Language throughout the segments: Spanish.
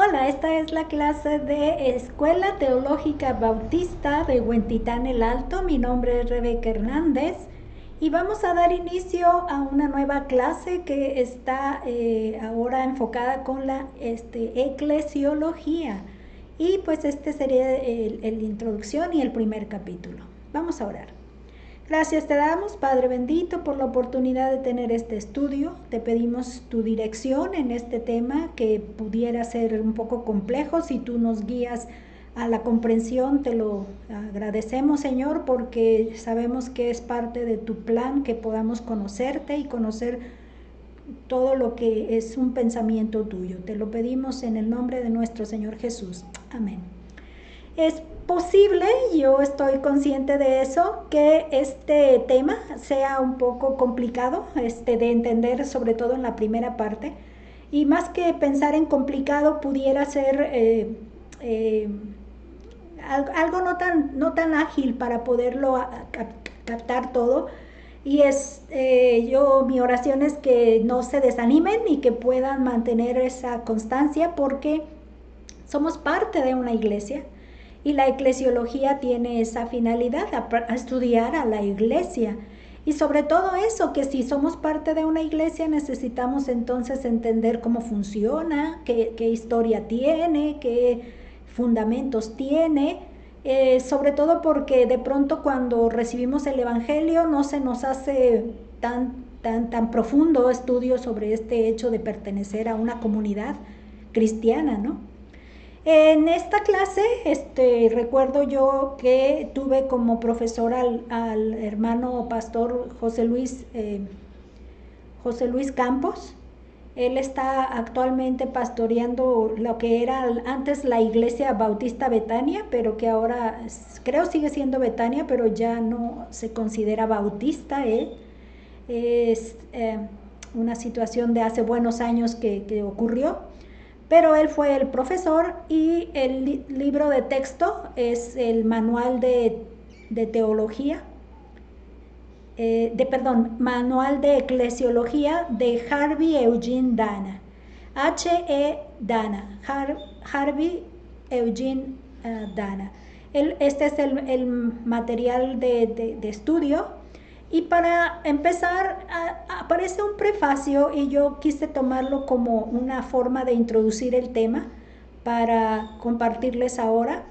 Hola, esta es la clase de Escuela Teológica Bautista de Huentitán el Alto. Mi nombre es Rebeca Hernández y vamos a dar inicio a una nueva clase que está ahora enfocada con la eclesiología. Y pues este sería el introducción y el primer capítulo. Vamos a orar. Gracias te damos, Padre bendito, por la oportunidad de tener este estudio. Te pedimos tu dirección en este tema que pudiera ser un poco complejo. Si tú nos guías a la comprensión, te lo agradecemos, Señor, porque sabemos que es parte de tu plan que podamos conocerte y conocer todo lo que es un pensamiento tuyo. Te lo pedimos en el nombre de nuestro Señor Jesús. Amén. Es posible, yo estoy consciente de eso, que este tema sea un poco complicado de entender, sobre todo en la primera parte, y más que pensar en complicado pudiera ser algo no tan ágil para poderlo captar todo. Y mi oración es que no se desanimen y que puedan mantener esa constancia, porque somos parte de una iglesia. Y la eclesiología tiene esa finalidad, a estudiar a la iglesia. Y sobre todo eso, que si somos parte de una iglesia necesitamos entonces entender cómo funciona, qué historia tiene, qué fundamentos tiene, sobre todo porque de pronto cuando recibimos el evangelio no se nos hace tan profundo estudio sobre este hecho de pertenecer a una comunidad cristiana, ¿no? En esta clase, recuerdo yo que tuve como profesor al hermano pastor José Luis Campos. Él está actualmente pastoreando lo que era antes la Iglesia Bautista Betania, pero que ahora creo sigue siendo Betania, pero ya no se considera bautista. Es una situación de hace buenos años que ocurrió. Pero él fue el profesor y el libro de texto es el manual de teología, manual de eclesiología de Harvey Eugene Dana. H.E. Dana, Harvey Eugene Dana. Este es el material de estudio. Y para empezar, aparece un prefacio y yo quise tomarlo como una forma de introducir el tema para compartirles ahora.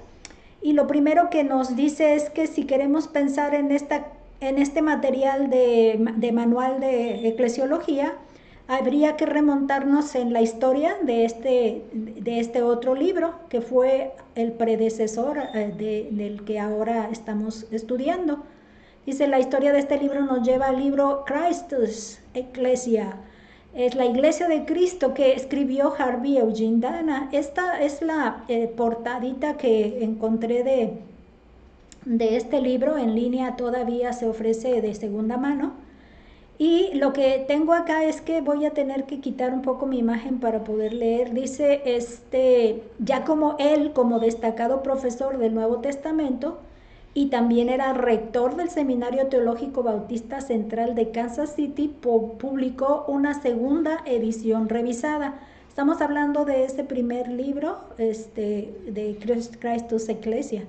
Y lo primero que nos dice es que si queremos pensar en este material de manual de eclesiología, habría que remontarnos en la historia de este otro libro que fue el predecesor del que ahora estamos estudiando. Dice, la historia de este libro nos lleva al libro Christus Ecclesia. Es la iglesia de Cristo que escribió Harvey Eugene Dana. Esta es la portadita que encontré de este libro. En línea todavía se ofrece de segunda mano. Y lo que tengo acá es que voy a tener que quitar un poco mi imagen para poder leer. Dice, ya como él, como destacado profesor del Nuevo Testamento, y también era rector del Seminario Teológico Bautista Central de Kansas City, publicó una segunda edición revisada. Estamos hablando de ese primer libro de Christus Ecclesia.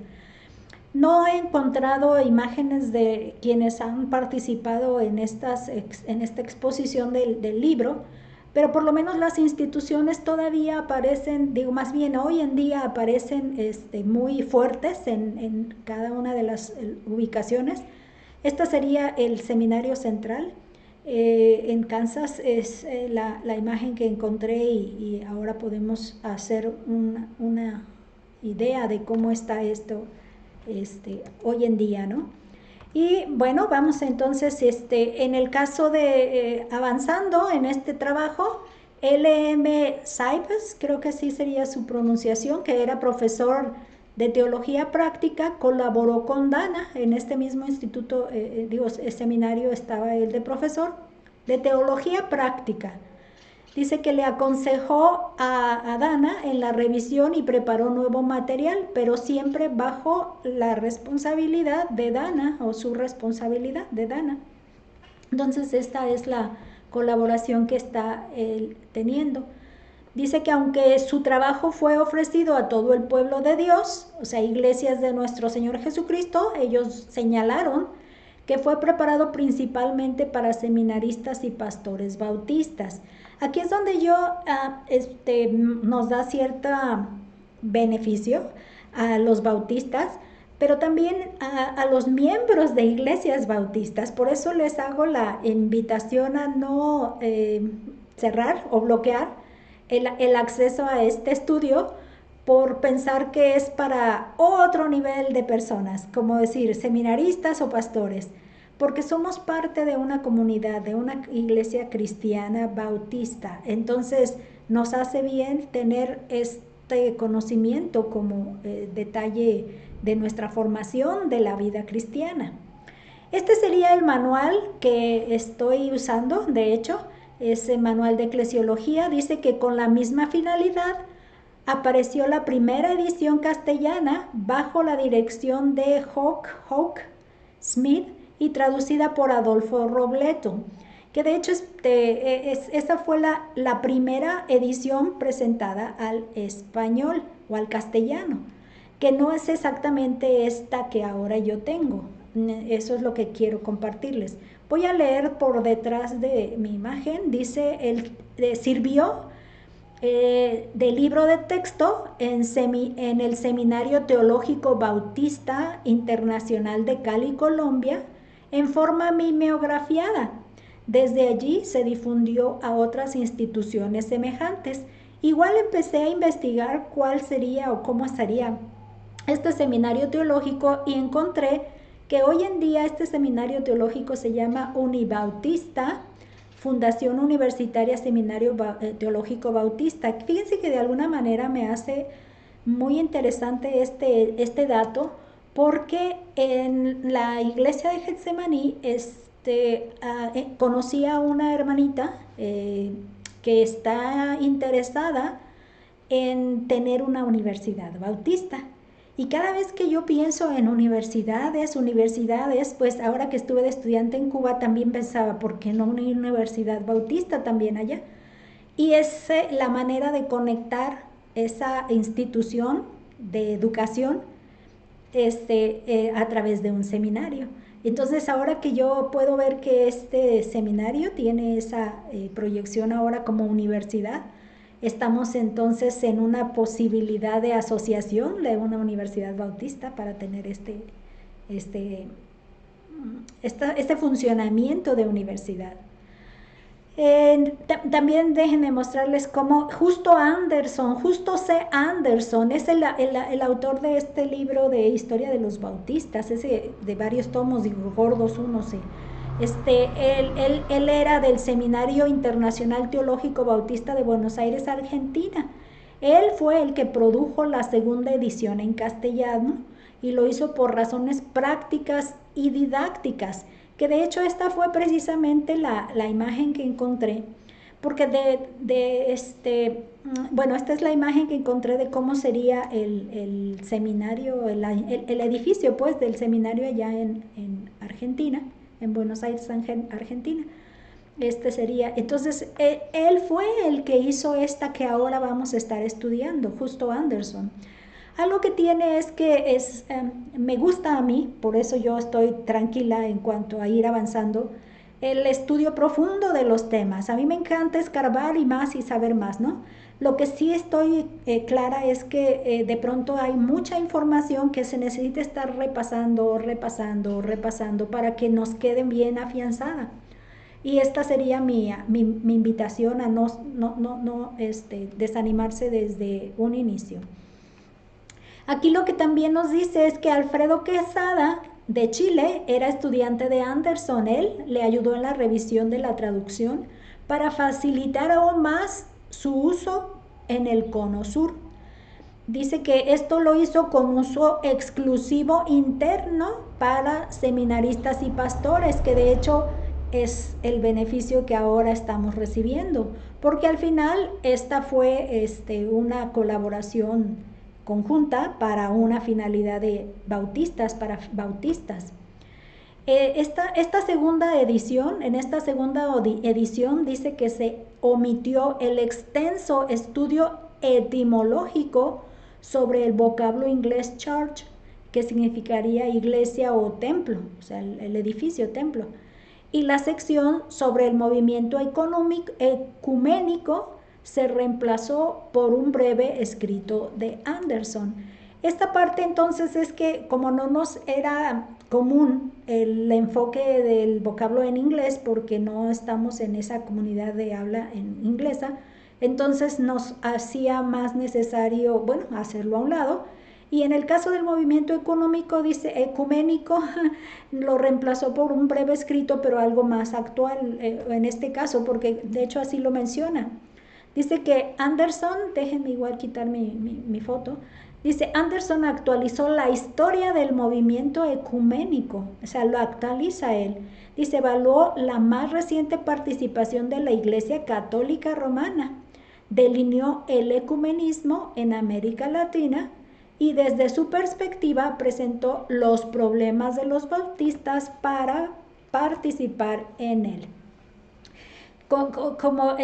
No he encontrado imágenes de quienes han participado en esta exposición del libro, pero por lo menos las instituciones todavía aparecen, digo más bien hoy en día aparecen muy fuertes en cada una de las ubicaciones. Esta sería el Seminario Central en Kansas, es la imagen que encontré y ahora podemos hacer una idea de cómo está esto hoy en día, ¿no? Y bueno, vamos entonces, en el caso de avanzando en este trabajo, L.M. Sipes, creo que así sería su pronunciación, que era profesor de teología práctica, colaboró con Dana en este mismo instituto, seminario estaba él de profesor de teología práctica. Dice que le aconsejó a Dana en la revisión y preparó nuevo material, pero siempre bajo la responsabilidad de Dana o su responsabilidad de Dana. Entonces esta es la colaboración que está teniendo. Dice que aunque su trabajo fue ofrecido a todo el pueblo de Dios, o sea, iglesias de nuestro Señor Jesucristo, ellos señalaron que fue preparado principalmente para seminaristas y pastores bautistas. Aquí es donde nos da cierto beneficio a los bautistas, pero también a los miembros de iglesias bautistas. Por eso les hago la invitación a no cerrar o bloquear el acceso a este estudio por pensar que es para otro nivel de personas, como decir, seminaristas o pastores, porque somos parte de una comunidad, de una iglesia cristiana bautista. Entonces, nos hace bien tener este conocimiento como detalle de nuestra formación de la vida cristiana. Este sería el manual que estoy usando, de hecho, ese manual de eclesiología. Dice que con la misma finalidad apareció la primera edición castellana bajo la dirección de Hawk Smith y traducida por Adolfo Robleto, que de hecho esa fue la primera edición presentada al español o al castellano, que no es exactamente esta que ahora yo tengo. Eso es lo que quiero compartirles. Voy a leer por detrás de mi imagen. Dice, sirvió de libro de texto en el Seminario Teológico Bautista Internacional de Cali, Colombia, en forma mimeografiada. Desde allí se difundió a otras instituciones semejantes. Igual empecé a investigar cuál sería o cómo sería este seminario teológico y encontré que hoy en día este seminario teológico se llama Unibautista, Fundación Universitaria Seminario Teológico Bautista. Fíjense que de alguna manera me hace muy interesante este dato, porque en la iglesia de Getsemaní conocí a una hermanita que está interesada en tener una universidad bautista. Y cada vez que yo pienso en universidades, pues ahora que estuve de estudiante en Cuba también pensaba, ¿por qué no una universidad bautista también allá? Y es la manera de conectar esa institución de educación a través de un seminario. Entonces ahora que yo puedo ver que este seminario tiene esa proyección ahora como universidad, estamos entonces en una posibilidad de asociación de una universidad bautista para tener este funcionamiento de universidad. También déjenme mostrarles cómo Justo C. Anderson es el autor de este libro de historia de los bautistas, ese de varios tomos, digo, gordos unos. Él era del Seminario Internacional Teológico Bautista de Buenos Aires, Argentina. Él fue el que produjo la segunda edición en castellano y lo hizo por razones prácticas y didácticas, que de hecho esta fue precisamente la imagen que encontré, porque esta es la imagen que encontré de cómo sería el seminario, el edificio pues del seminario allá en Argentina, en Buenos Aires, Argentina. Sería, entonces, él fue el que hizo esta que ahora vamos a estar estudiando, Justo Anderson. Algo que tiene es que me gusta a mí, por eso yo estoy tranquila en cuanto a ir avanzando, el estudio profundo de los temas. A mí me encanta escarbar y más y saber más, ¿no? Lo que sí estoy clara es que de pronto hay mucha información que se necesita estar repasando para que nos quede bien afianzada. Y esta sería mi invitación a no desanimarse desde un inicio. Aquí lo que también nos dice es que Alfredo Quesada de Chile era estudiante de Anderson. Él le ayudó en la revisión de la traducción para facilitar aún más su uso en el Cono Sur. Dice que esto lo hizo con uso exclusivo interno para seminaristas y pastores, que de hecho es el beneficio que ahora estamos recibiendo, porque al final esta fue una colaboración conjunta para una finalidad de bautistas, para bautistas. Esta segunda edición, en esta segunda edición dice que se omitió el extenso estudio etimológico sobre el vocablo inglés church, que significaría iglesia o templo, o sea, el edificio templo, y la sección sobre el movimiento ecuménico se reemplazó por un breve escrito de Anderson. Esta parte entonces es que como no nos era común el enfoque del vocablo en inglés, porque no estamos en esa comunidad de habla en inglesa, entonces nos hacía más necesario, bueno, hacerlo a un lado. Y en el caso del movimiento económico, dice ecuménico, lo reemplazó por un breve escrito, pero algo más actual en este caso, porque de hecho así lo menciona. Dice que Anderson, déjenme igual quitar mi foto, dice Anderson actualizó la historia del movimiento ecuménico, o sea, lo actualiza él. Dice, evaluó la más reciente participación de la Iglesia Católica Romana, delineó el ecumenismo en América Latina y desde su perspectiva presentó los problemas de los bautistas para participar en él. Como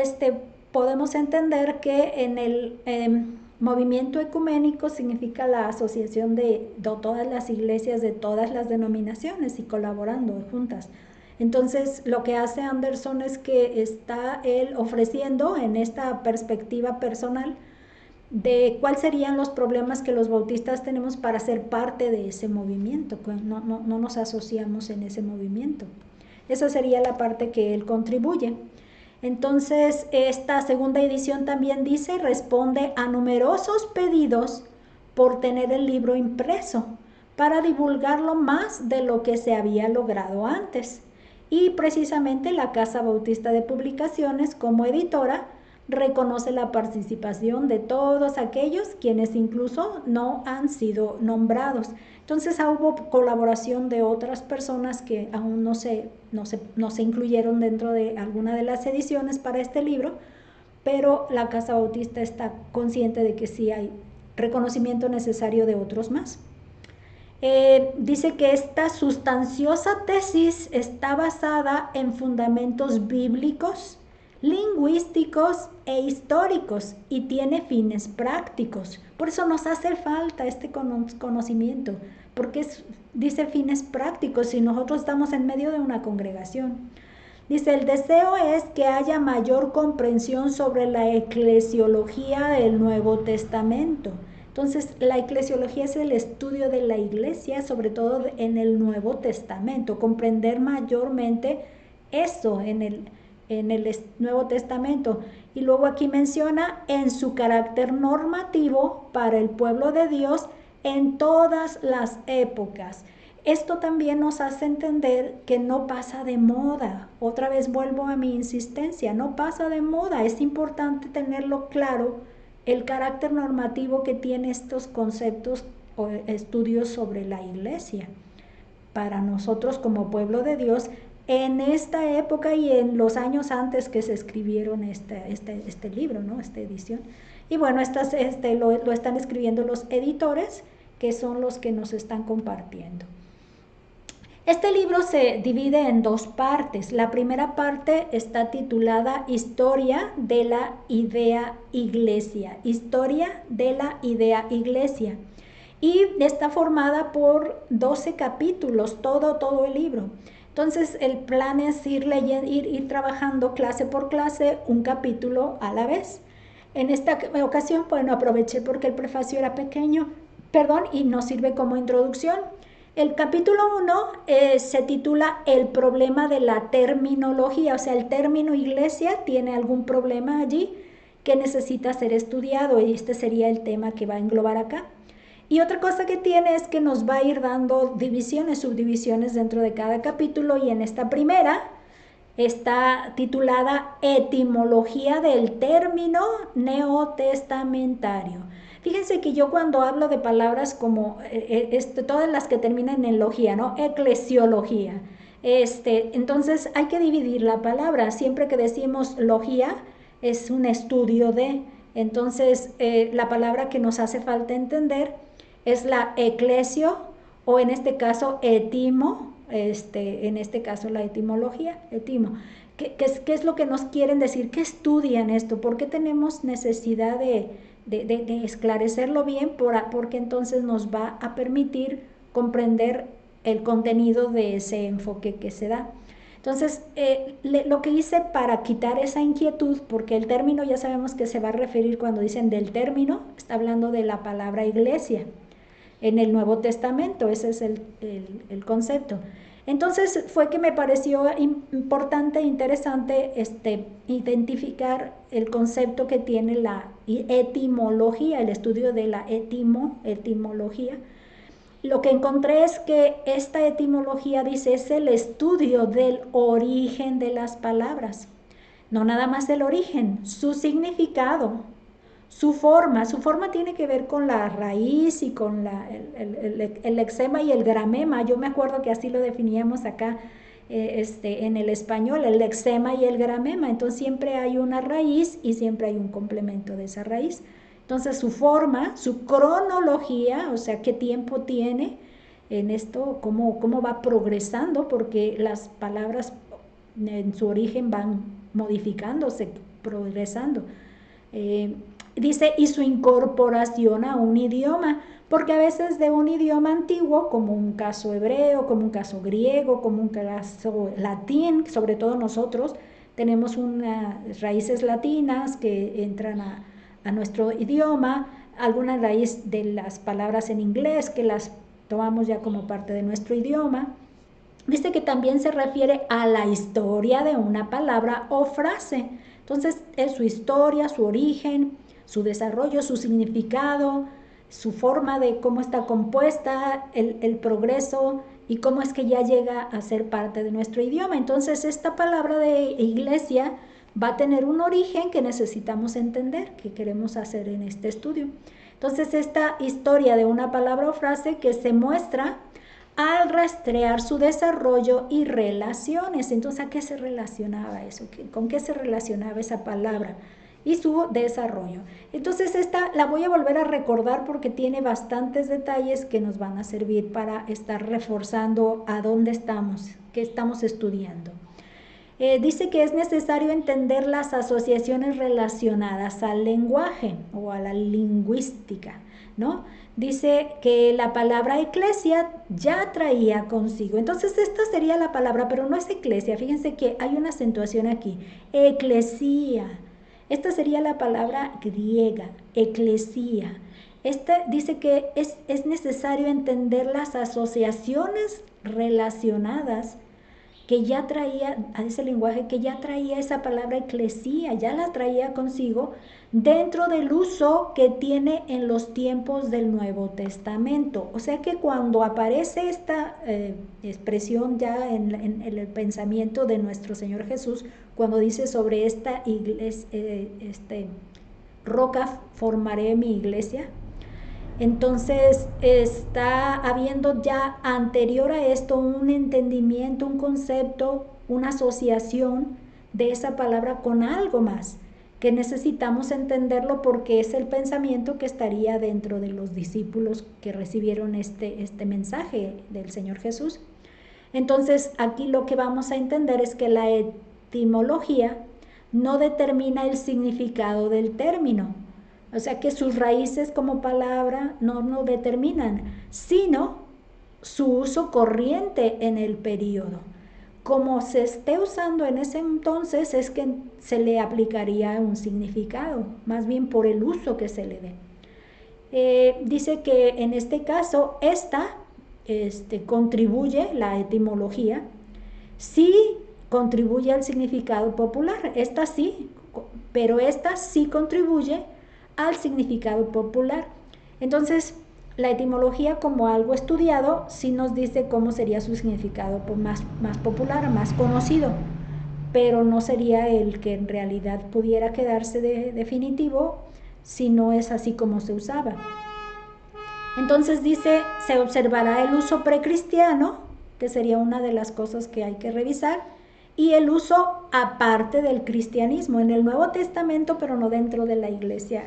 podemos entender que en el movimiento ecuménico significa la asociación de todas las iglesias de todas las denominaciones y colaborando juntas. Entonces lo que hace Anderson es que está él ofreciendo en esta perspectiva personal de cuáles serían los problemas que los bautistas tenemos para ser parte de ese movimiento, que no nos asociamos en ese movimiento. Esa sería la parte que él contribuye. Entonces, esta segunda edición también dice, responde a numerosos pedidos por tener el libro impreso, para divulgarlo más de lo que se había logrado antes. Y precisamente la Casa Bautista de Publicaciones, como editora, reconoce la participación de todos aquellos quienes incluso no han sido nombrados. Entonces hubo colaboración de otras personas que aún no se incluyeron dentro de alguna de las ediciones para este libro, pero la Casa Bautista está consciente de que sí hay reconocimiento necesario de otros más. Dice que esta sustanciosa tesis está basada en fundamentos bíblicos, lingüísticos e históricos y tiene fines prácticos. Por eso nos hace falta este conocimiento, porque dice fines prácticos si nosotros estamos en medio de una congregación. Dice, el deseo es que haya mayor comprensión sobre la eclesiología del Nuevo Testamento. Entonces, la eclesiología es el estudio de la iglesia, sobre todo en el Nuevo Testamento, comprender mayormente eso en el Nuevo Testamento. Y luego aquí menciona en su carácter normativo para el pueblo de Dios en todas las épocas. Esto también nos hace entender que no pasa de moda. Otra vez vuelvo a mi insistencia, no pasa de moda. Es importante tenerlo claro, el carácter normativo que tiene estos conceptos o estudios sobre la iglesia. Para nosotros como pueblo de Dios, en esta época y en los años antes que se escribieron este libro, ¿no? Esta edición. Y bueno, lo están escribiendo los editores, que son los que nos están compartiendo. Este libro se divide en dos partes. La primera parte está titulada Historia de la Idea Iglesia. Historia de la Idea Iglesia. Y está formada por 12 capítulos, todo el libro. Entonces el plan es ir trabajando clase por clase, un capítulo a la vez. En esta ocasión, bueno, aproveché porque el prefacio era pequeño, y nos sirve como introducción. El capítulo 1 se titula El problema de la terminología, o sea, el término iglesia tiene algún problema allí que necesita ser estudiado y este sería el tema que va a englobar acá. Y otra cosa que tiene es que nos va a ir dando divisiones, subdivisiones dentro de cada capítulo y en esta primera está titulada Etimología del término neotestamentario. Fíjense que yo cuando hablo de palabras como todas las que terminan en logía, ¿no? Eclesiología. Entonces hay que dividir la palabra. Siempre que decimos logía es un estudio de. Entonces la palabra que nos hace falta entender es la eclesio o en este caso etimo. En este caso la etimología, etimo. ¿Qué es lo que nos quieren decir? ¿Qué estudian esto? ¿Por qué tenemos necesidad de esclarecerlo bien? Porque entonces nos va a permitir comprender el contenido de ese enfoque que se da. Entonces, lo que hice para quitar esa inquietud, porque el término ya sabemos que se va a referir cuando dicen del término, está hablando de la palabra iglesia en el Nuevo Testamento, ese es el concepto. Entonces fue que me pareció importante e interesante identificar el concepto que tiene la etimología, el estudio de la etimología. Lo que encontré es que esta etimología dice es el estudio del origen de las palabras, no nada más el origen, su significado, su forma tiene que ver con la raíz y con el lexema y el gramema. Yo me acuerdo que así lo definíamos acá en el español, el lexema y el gramema. Entonces siempre hay una raíz y siempre hay un complemento de esa raíz. Entonces su forma, su cronología, o sea, qué tiempo tiene en esto, cómo va progresando, porque las palabras en su origen van modificándose, progresando. Dice, y su incorporación a un idioma, porque a veces de un idioma antiguo, como un caso hebreo, como un caso griego, como un caso latín, sobre todo nosotros tenemos unas raíces latinas que entran a nuestro idioma, alguna raíz de las palabras en inglés que las tomamos ya como parte de nuestro idioma. Dice que también se refiere a la historia de una palabra o frase. Entonces, es su historia, su origen, su desarrollo, su significado, su forma de cómo está compuesta, el progreso y cómo es que ya llega a ser parte de nuestro idioma. Entonces, esta palabra de iglesia va a tener un origen que necesitamos entender, que queremos hacer en este estudio. Entonces, esta historia de una palabra o frase que se muestra al rastrear su desarrollo y relaciones. Entonces, ¿a qué se relacionaba eso? ¿Con qué se relacionaba esa palabra? Y su desarrollo. Entonces esta la voy a volver a recordar porque tiene bastantes detalles que nos van a servir para estar reforzando a dónde estamos, qué estamos estudiando. Dice que es necesario entender las asociaciones relacionadas al lenguaje o a la lingüística, ¿no? Dice que la palabra eclesia ya traía consigo. Entonces esta sería la palabra, pero no es eclesia. Fíjense que hay una acentuación aquí. Eclesía. Esta sería la palabra griega, eclesía. Esta dice que es necesario entender las asociaciones relacionadas que ya traía, a ese lenguaje que ya traía esa palabra eclesía, ya la traía consigo dentro del uso que tiene en los tiempos del Nuevo Testamento. O sea que cuando aparece esta expresión ya en el pensamiento de nuestro Señor Jesús, cuando dice sobre esta iglesia, roca formaré mi iglesia, entonces está habiendo ya anterior a esto un entendimiento, un concepto, una asociación de esa palabra con algo más, que necesitamos entenderlo porque es el pensamiento que estaría dentro de los discípulos que recibieron este mensaje del Señor Jesús. Entonces aquí lo que vamos a entender es que la etimología no determina el significado del término. O sea que sus raíces como palabra no determinan, sino su uso corriente en el periodo. Como se esté usando en ese entonces es que se le aplicaría un significado, más bien por el uso que se le dé. Dice que en este caso esta contribuye, la etimología, sí contribuye al significado popular, esta sí, pero esta sí contribuye al significado popular. Entonces, la etimología como algo estudiado sí nos dice cómo sería su significado más popular, más conocido, pero no sería el que en realidad pudiera quedarse definitivo si no es así como se usaba. Entonces dice, se observará el uso precristiano, que sería una de las cosas que hay que revisar, y el uso aparte del cristianismo, en el Nuevo Testamento, pero no dentro de la iglesia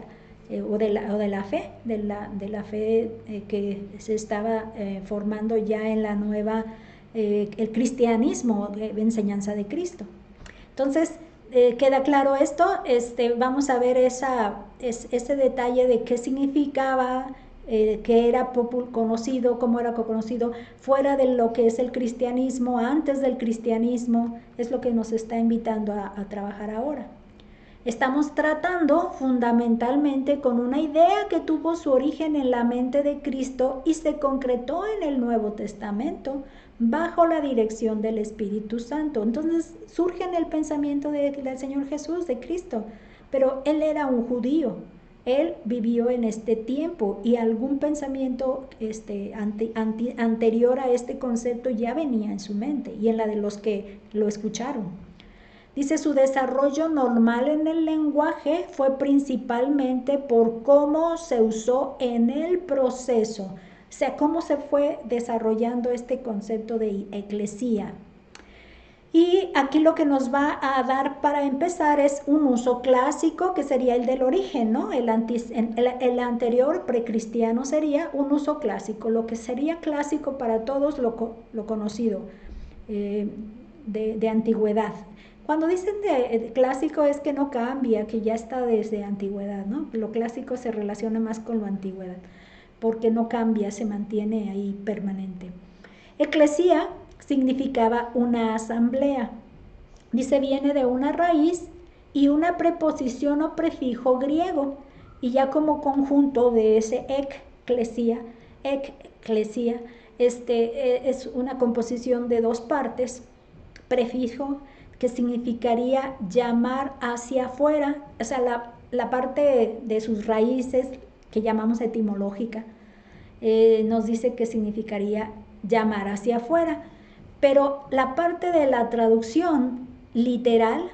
o de la fe, de la fe que se estaba formando ya en la nueva, el cristianismo, enseñanza de Cristo. Entonces, queda claro esto. Vamos a ver ese detalle de qué significaba, que era conocido, cómo era conocido fuera de lo que es el cristianismo, antes del cristianismo. Es lo que nos está invitando a trabajar ahora. Estamos tratando fundamentalmente con una idea que tuvo su origen en la mente de Cristo y se concretó en el Nuevo Testamento bajo la dirección del Espíritu Santo. Entonces surge en el pensamiento del Señor Jesús, de Cristo, pero Él era un judío. Él vivió en este tiempo y algún pensamiento anterior a este concepto ya venía en su mente y en la de los que lo escucharon. Dice, su desarrollo normal en el lenguaje fue principalmente por cómo se usó en el proceso, o sea, cómo se fue desarrollando este concepto de eclesía. Y aquí lo que nos va a dar para empezar es un uso clásico, que sería el del origen, ¿no? El anterior precristiano sería un uso clásico, lo que sería clásico para todos lo conocido de antigüedad. Cuando dicen de clásico es que no cambia, que ya está desde antigüedad, ¿no? Lo clásico se relaciona más con lo antigüedad, porque no cambia, se mantiene ahí permanente. Eclesía significaba una asamblea. Dice, viene de una raíz y una preposición o prefijo griego, y ya como conjunto de ese eclesia, es una composición de dos partes, prefijo, que significaría llamar hacia afuera, o sea, la parte de sus raíces, que llamamos etimológica, nos dice que significaría llamar hacia afuera, pero la parte de la traducción literal,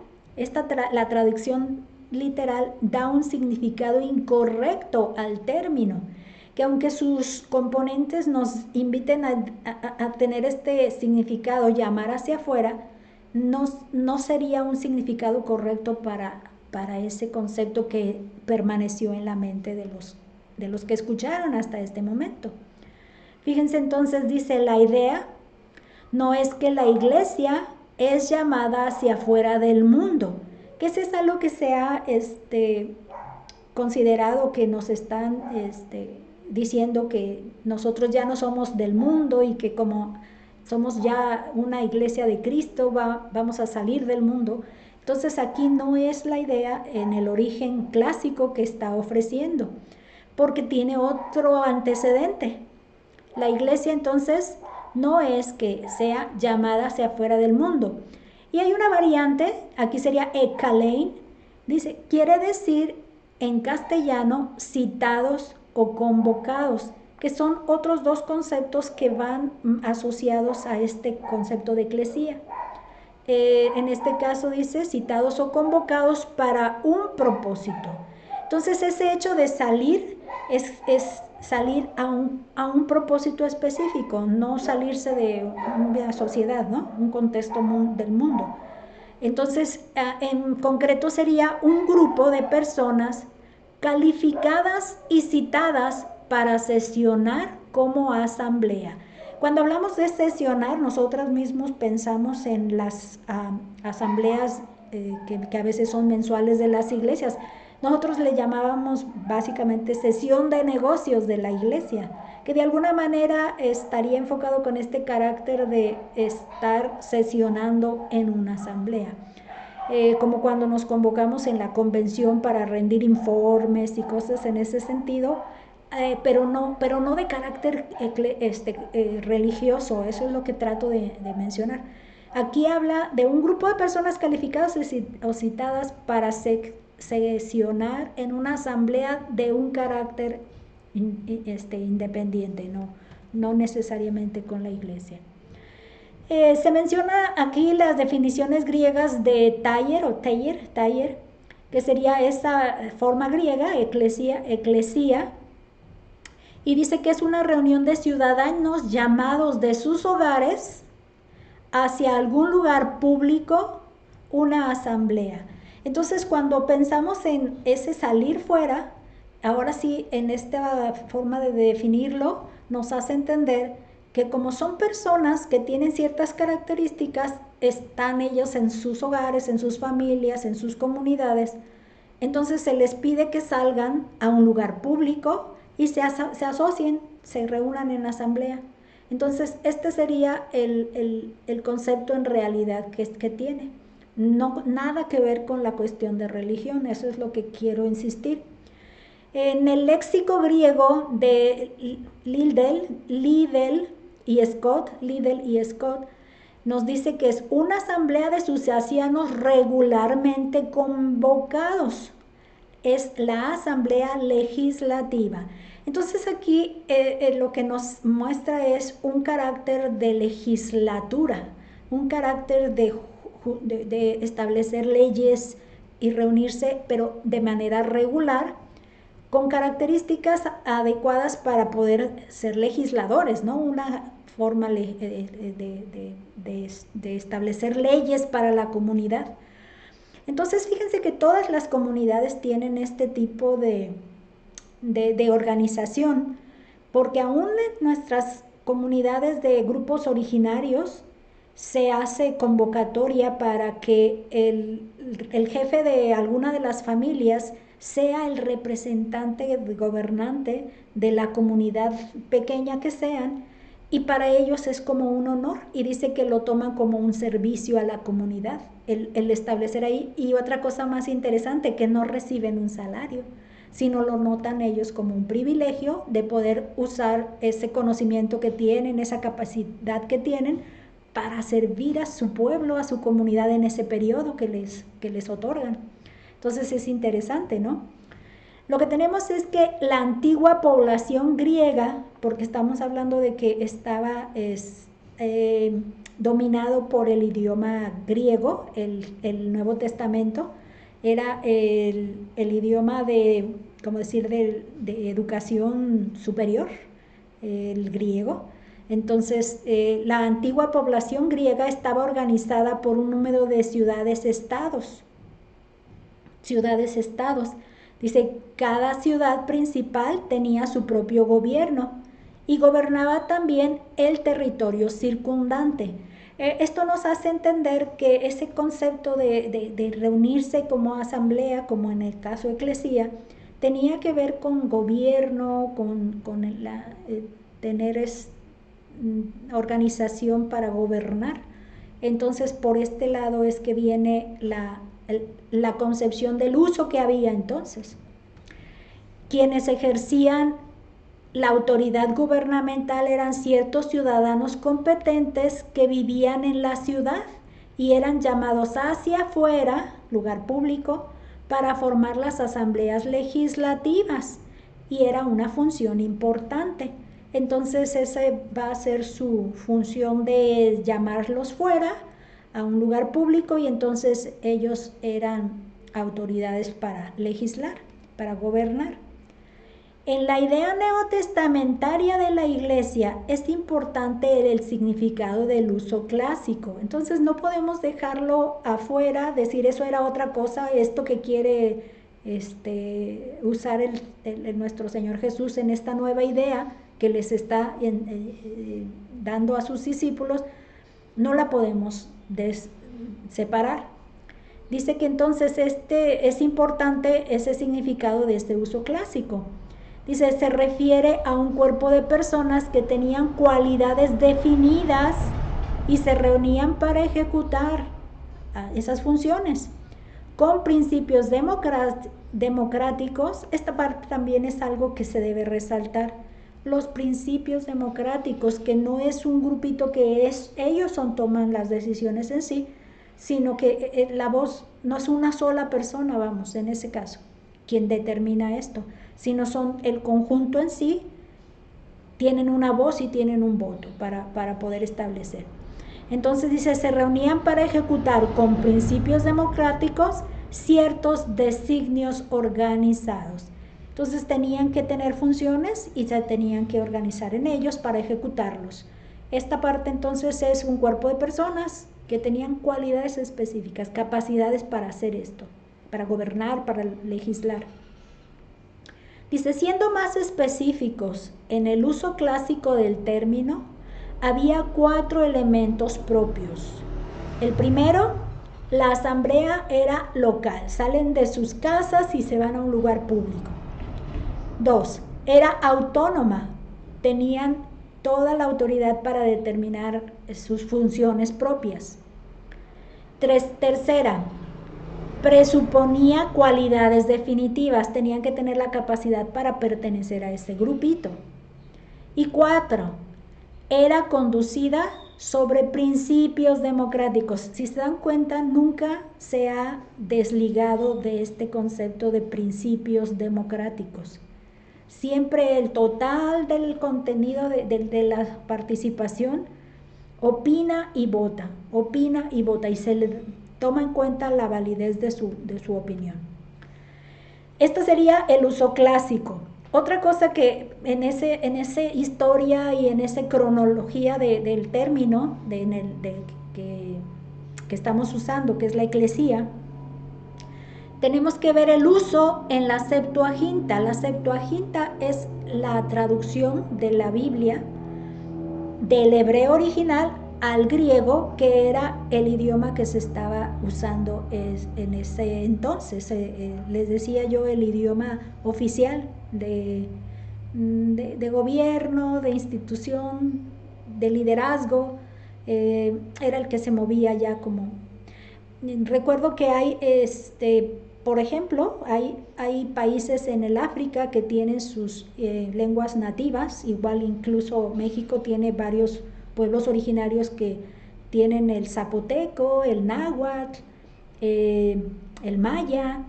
la traducción literal da un significado incorrecto al término, que aunque sus componentes nos inviten a tener este significado, llamar hacia afuera, no sería un significado correcto para ese concepto que permaneció en la mente de los que escucharon hasta este momento. Fíjense, entonces, dice, la idea no es que la iglesia es llamada hacia afuera del mundo, que eso es algo que se ha considerado, que nos están diciendo que nosotros ya no somos del mundo y que como somos ya una iglesia de Cristo, vamos a salir del mundo. Entonces aquí no es la idea en el origen clásico que está ofreciendo, porque tiene otro antecedente. La iglesia entonces no es que sea llamada hacia afuera del mundo. Y hay una variante, aquí sería ekalein, dice, quiere decir en castellano citados o convocados, que son otros dos conceptos que van asociados a este concepto de eclesía. En este caso dice citados o convocados para un propósito. Entonces ese hecho de salir es salir a un propósito específico, no salirse de una sociedad, ¿no? Un contexto del mundo. Entonces, en concreto sería un grupo de personas calificadas y citadas para sesionar como asamblea. Cuando hablamos de sesionar, nosotros mismos pensamos en las asambleas que a veces son mensuales de las iglesias. Nosotros le llamábamos básicamente sesión de negocios de la iglesia, que de alguna manera estaría enfocado con este carácter de estar sesionando en una asamblea. Como cuando nos convocamos en la convención para rendir informes y cosas en ese sentido, pero no de carácter religioso. Eso es lo que trato de mencionar. Aquí habla de un grupo de personas calificadas o citadas para sesionar en una asamblea de un carácter independiente, no necesariamente con la iglesia. Se menciona aquí las definiciones griegas de Taller, que sería esa forma griega, eclesía, y dice que es una reunión de ciudadanos llamados de sus hogares hacia algún lugar público, una asamblea. Entonces, cuando pensamos en ese salir fuera, ahora sí, en esta forma de definirlo, nos hace entender que como son personas que tienen ciertas características, están ellos en sus hogares, en sus familias, en sus comunidades, entonces se les pide que salgan a un lugar público y se asocien, se reúnan en asamblea. Entonces este sería el concepto en realidad que tiene. No, nada que ver con la cuestión de religión, eso es lo que quiero insistir. En el léxico griego de Liddell y Scott, nos dice que es una asamblea de sucedanos regularmente convocados. Es la asamblea legislativa. Entonces aquí lo que nos muestra es un carácter de legislatura, un carácter de establecer leyes y reunirse, pero de manera regular, con características adecuadas para poder ser legisladores, ¿no? Una forma de establecer leyes para la comunidad. Entonces, fíjense que todas las comunidades tienen este tipo de organización, porque aún en nuestras comunidades de grupos originarios se hace convocatoria para que el jefe de alguna de las familias sea el representante gobernante de la comunidad pequeña que sean, y para ellos es como un honor, y dice que lo toman como un servicio a la comunidad, el establecer ahí. Y otra cosa más interesante, que no reciben un salario, sino lo notan ellos como un privilegio de poder usar ese conocimiento que tienen, esa capacidad que tienen, para servir a su pueblo, a su comunidad en ese periodo que les otorgan. Entonces es interesante, ¿no? Lo que tenemos es que la antigua población griega, porque estamos hablando de que estaba dominado por el idioma griego, el Nuevo Testamento, era el idioma de, ¿cómo decir?, de educación superior, el griego. Entonces, la antigua población griega estaba organizada por un número de ciudades-estados. Dice, cada ciudad principal tenía su propio gobierno y gobernaba también el territorio circundante. Esto nos hace entender que ese concepto de reunirse como asamblea, como en el caso eclesía, tenía que ver con gobierno, con tener organización para gobernar. Entonces, por este lado es que viene la concepción del uso que había entonces. Quienes ejercían la autoridad gubernamental eran ciertos ciudadanos competentes que vivían en la ciudad y eran llamados hacia afuera, lugar público, para formar las asambleas legislativas, y era una función importante. Entonces esa va a ser su función, de llamarlos fuera a un lugar público, y entonces ellos eran autoridades para legislar, para gobernar. En la idea neotestamentaria de la Iglesia es importante el significado del uso clásico. Entonces no podemos dejarlo afuera, decir eso era otra cosa, esto que quiere usar nuestro Señor Jesús en esta nueva idea que les está dando a sus discípulos, no la podemos separar. Dice que entonces es importante ese significado de este uso clásico. Dice, se refiere a un cuerpo de personas que tenían cualidades definidas y se reunían para ejecutar esas funciones con principios democráticos. Esta parte también es algo que se debe resaltar. Los principios democráticos, que no es un grupito que ellos toman las decisiones en sí, sino que la voz no es una sola persona, vamos, en ese caso, quien determina esto, sino son el conjunto en sí, tienen una voz y tienen un voto para poder establecer. Entonces dice, se reunían para ejecutar con principios democráticos ciertos designios organizados. Entonces tenían que tener funciones y se tenían que organizar en ellos para ejecutarlos. Esta parte entonces es un cuerpo de personas que tenían cualidades específicas, capacidades para hacer esto, para gobernar, para legislar. Dice, siendo más específicos en el uso clásico del término, había 4 elementos propios. El primero, la asamblea era local, salen de sus casas y se van a un lugar público. 2, era autónoma, tenían toda la autoridad para determinar sus funciones propias. Tercera, presuponía cualidades definitivas, tenían que tener la capacidad para pertenecer a ese grupito. Y 4, era conducida sobre principios democráticos. Si se dan cuenta, nunca se ha desligado de este concepto de principios democráticos. Siempre el total del contenido de la participación opina y vota, y se le toma en cuenta la validez de su opinión. Este sería el uso clásico. Otra cosa que en ese historia y en esa cronología del término que estamos usando, que es la eclesía, tenemos que ver el uso en la Septuaginta. La Septuaginta es la traducción de la Biblia del hebreo original al griego, que era el idioma que se estaba usando en ese entonces. Les decía yo, el idioma oficial de gobierno, de institución, de liderazgo, era el que se movía ya como... Recuerdo que hay, por ejemplo, hay países en el África que tienen sus lenguas nativas, igual incluso México tiene varios pueblos originarios que tienen el zapoteco, el náhuatl, el maya,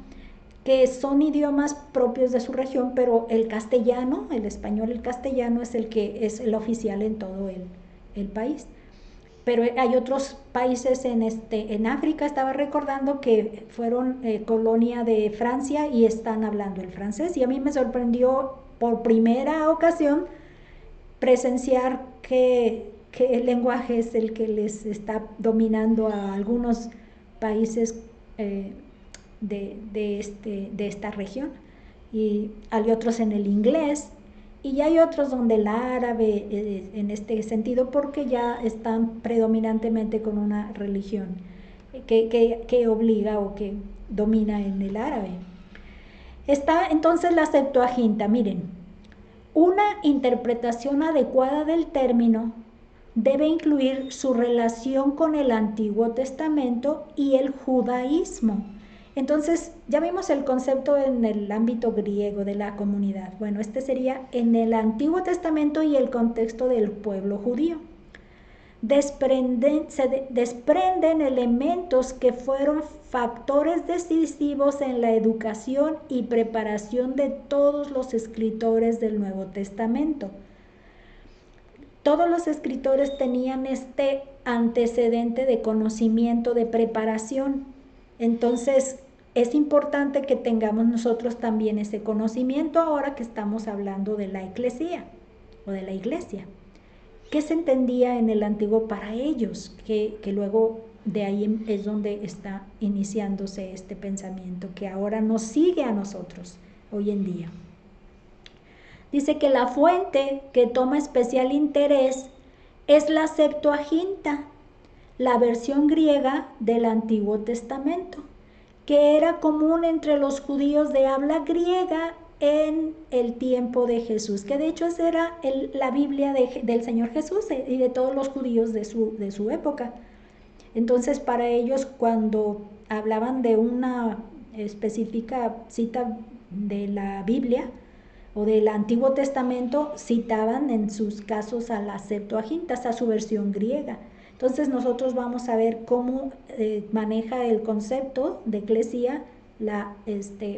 que son idiomas propios de su región, pero el castellano, el español, el castellano es el que es el oficial en todo el país. Pero hay otros países en África, estaba recordando, que fueron colonia de Francia y están hablando el francés, y a mí me sorprendió por primera ocasión presenciar que el lenguaje es el que les está dominando a algunos países de esta región, y hay otros en el inglés, y hay otros donde el árabe en este sentido, porque ya están predominantemente con una religión que obliga o que domina en el árabe. Está entonces la Septuaginta. Miren, una interpretación adecuada del término debe incluir su relación con el Antiguo Testamento y el judaísmo. Entonces, ya vimos el concepto en el ámbito griego de la comunidad. Bueno, este sería en el Antiguo Testamento y el contexto del pueblo judío. Se desprenden elementos que fueron factores decisivos en la educación y preparación de todos los escritores del Nuevo Testamento. Todos los escritores tenían este antecedente de conocimiento, de preparación. Entonces, es importante que tengamos nosotros también ese conocimiento ahora que estamos hablando de la eclesía o de la iglesia. ¿Qué se entendía en el antiguo para ellos? Que luego de ahí es donde está iniciándose este pensamiento que ahora nos sigue a nosotros hoy en día. Dice que la fuente que toma especial interés es la Septuaginta, la versión griega del Antiguo Testamento, que era común entre los judíos de habla griega en el tiempo de Jesús, que de hecho esa era la Biblia del Señor Jesús y de todos los judíos de su época. Entonces, para ellos, cuando hablaban de una específica cita de la Biblia o del Antiguo Testamento, citaban en sus casos a la Septuaginta, a su versión griega. Entonces nosotros vamos a ver cómo maneja el concepto de eclesía la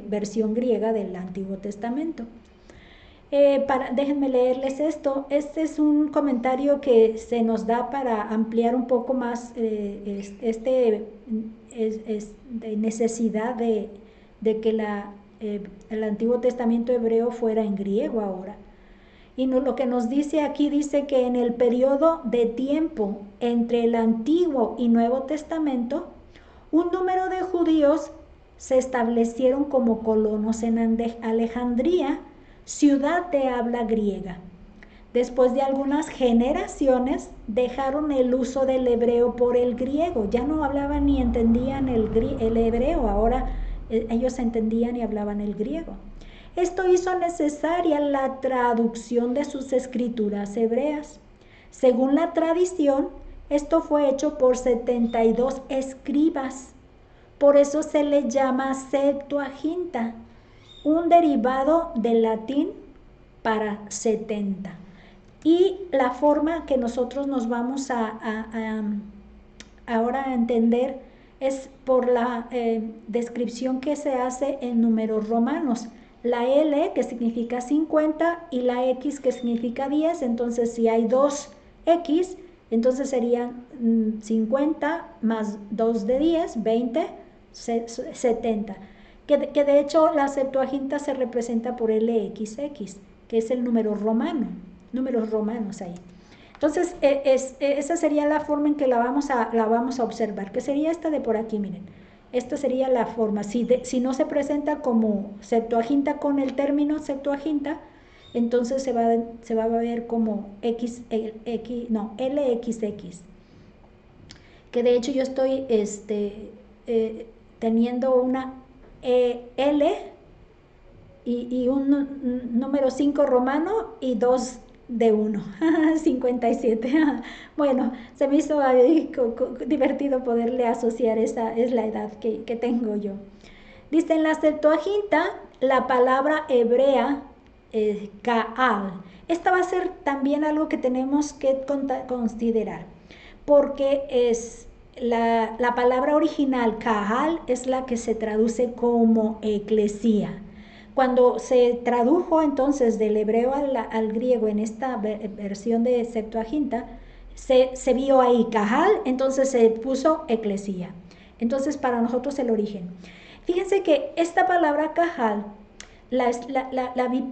versión griega del Antiguo Testamento. Déjenme leerles esto. Este es un comentario que se nos da para ampliar un poco más de necesidad de que el Antiguo Testamento hebreo fuera en griego ahora. Y lo que nos dice aquí, dice que en el periodo de tiempo entre el Antiguo y Nuevo Testamento, un número de judíos se establecieron como colonos en Alejandría, ciudad de habla griega. después de algunas generaciones, dejaron el uso del hebreo por el griego. Ya no hablaban ni entendían el hebreo, ahora ellos entendían y hablaban el griego. Esto hizo necesaria la traducción de sus escrituras hebreas. Según la tradición, esto fue hecho por 72 escribas. Por eso se le llama Septuaginta, un derivado del latín para 70. Y la forma que nosotros nos vamos ahora a entender es por la descripción que se hace en números romanos. La L, que significa 50, y la X, que significa 10. Entonces, si hay 2 X, entonces serían 50 más 2 de 10, 20, 70. Que de hecho la Septuaginta se representa por LXX, que es el número romano, números romanos ahí. Entonces, esa sería la forma en que la vamos a observar, que sería esta de por aquí, miren. Esta sería la forma. Si no se presenta como Septuaginta con el término Septuaginta, entonces se va a ver como LXX. Que de hecho yo estoy teniendo una L y un número 5 romano y 2 de 1, 57. Bueno, se me hizo divertido poderle asociar, esa es la edad que tengo yo. Dice en la Septuaginta la palabra hebrea Kaal. Esta va a ser también algo que tenemos que considerar, porque es la palabra original Kaal es la que se traduce como eclesía. Cuando se tradujo entonces del hebreo al griego en esta versión de Septuaginta, se vio ahí Kahal, entonces se puso eclesía. Entonces para nosotros el origen. Fíjense que esta palabra Kahal la vi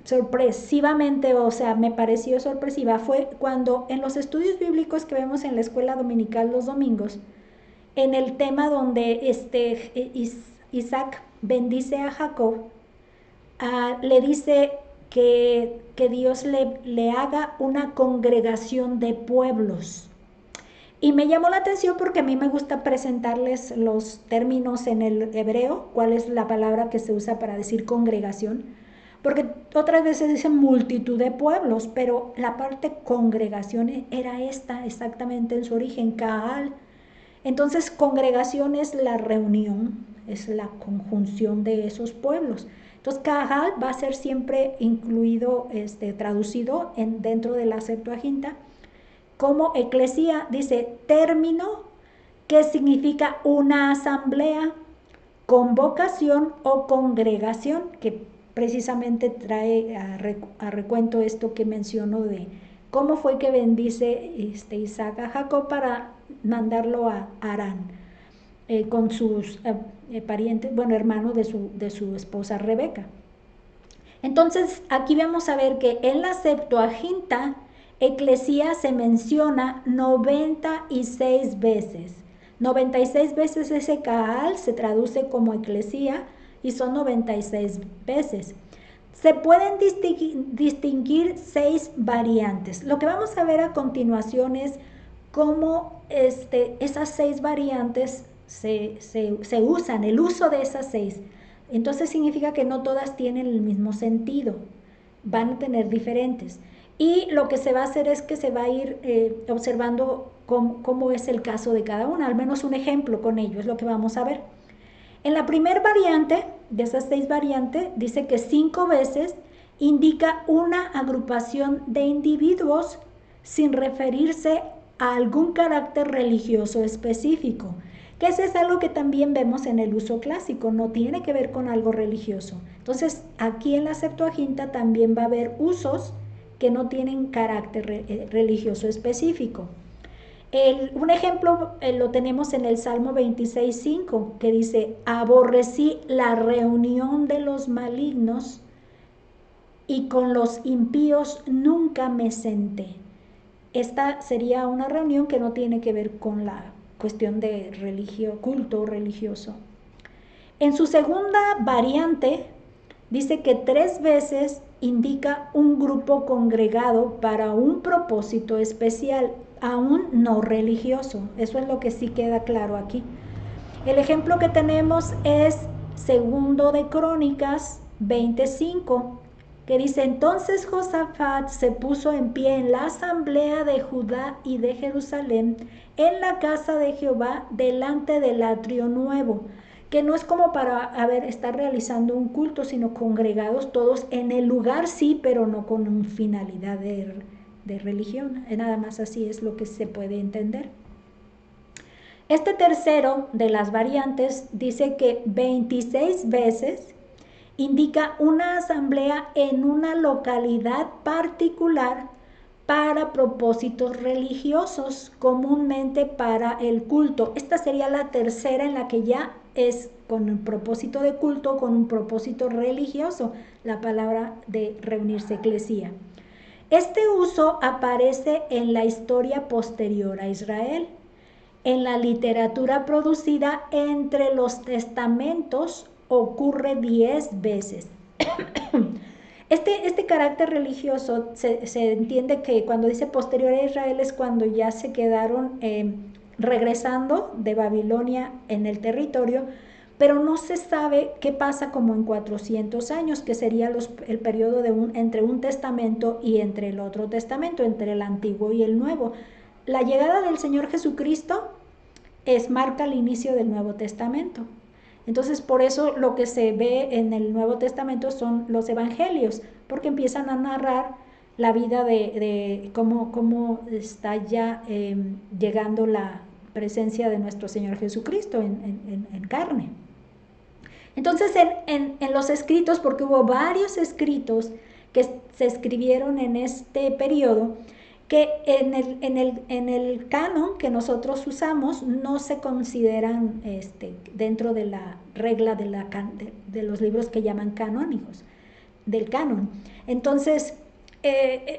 sorpresivamente, o sea, me pareció sorpresiva, fue cuando en los estudios bíblicos que vemos en la escuela dominical los domingos, en el tema donde Isaac bendice a Jacob, le dice que Dios le haga una congregación de pueblos. Y me llamó la atención porque a mí me gusta presentarles los términos en el hebreo, cuál es la palabra que se usa para decir congregación, porque otras veces dicen multitud de pueblos, pero la parte congregación era esta exactamente en su origen, Kaal. Entonces, congregación es la reunión, es la conjunción de esos pueblos. Entonces, Kahal va a ser siempre incluido, traducido dentro de la Septuaginta como eclesía, dice término que significa una asamblea, convocación o congregación, que precisamente trae a recuento esto que menciono de cómo fue que bendice Isaac a Jacob para mandarlo a Harán con sus parientes, bueno, hermano de su esposa Rebeca. Entonces aquí vamos a ver que en la Septuaginta eclesía se menciona 96 veces. 96 veces ese Kaal se traduce como eclesía y son 96 veces. Se pueden distinguir 6 variantes. Lo que vamos a ver a continuación es cómo esas 6 variantes se usan, el uso de esas 6. Entonces significa que no todas tienen el mismo sentido, van a tener diferentes. Y lo que se va a hacer es que se va a ir observando cómo es el caso de cada una, al menos un ejemplo con ello, es lo que vamos a ver. En la primera variante, de esas 6 variantes, dice que 5 veces indica una agrupación de individuos sin referirse a algún carácter religioso específico, que eso es algo que también vemos en el uso clásico, no tiene que ver con algo religioso. Entonces, aquí en la Septuaginta también va a haber usos que no tienen carácter religioso específico. Un ejemplo lo tenemos en el Salmo 26:5, que dice: aborrecí la reunión de los malignos y con los impíos nunca me senté. Esta sería una reunión que no tiene que ver con la cuestión de culto religioso. En su segunda variante Dice que 3 veces indica un grupo congregado para un propósito especial, aún no religioso. Eso es lo que sí queda claro aquí. El ejemplo que tenemos es segundo de Crónicas 25, que dice: entonces Josafat se puso en pie en la asamblea de Judá y de Jerusalén, en la casa de Jehová, delante del atrio nuevo, que no es como para estar realizando un culto, sino congregados todos en el lugar, sí, pero no con finalidad de religión. Nada más así es lo que se puede entender. Este tercero de las variantes dice que 26 veces indica una asamblea en una localidad particular para propósitos religiosos, comúnmente para el culto. Esta sería la tercera, en la que ya es con un propósito de culto, con un propósito religioso, la palabra de reunirse, eclesía. Este uso aparece en la historia posterior a Israel. En la literatura producida entre los testamentos ocurre 10 veces. Este carácter religioso se entiende que cuando dice posterior a Israel es cuando ya se quedaron regresando de Babilonia en el territorio, pero no se sabe qué pasa como en 400 años, que sería el periodo entre un testamento y entre el otro testamento, entre el antiguo y el nuevo. La llegada del Señor Jesucristo marca el inicio del Nuevo Testamento. Entonces, por eso lo que se ve en el Nuevo Testamento son los evangelios, porque empiezan a narrar la vida de cómo está ya llegando la presencia de nuestro Señor Jesucristo en carne. Entonces, en los escritos, porque hubo varios escritos que se escribieron en este periodo, que en el canon que nosotros usamos no se consideran dentro de la regla de los libros que llaman canónicos, del canon. Entonces,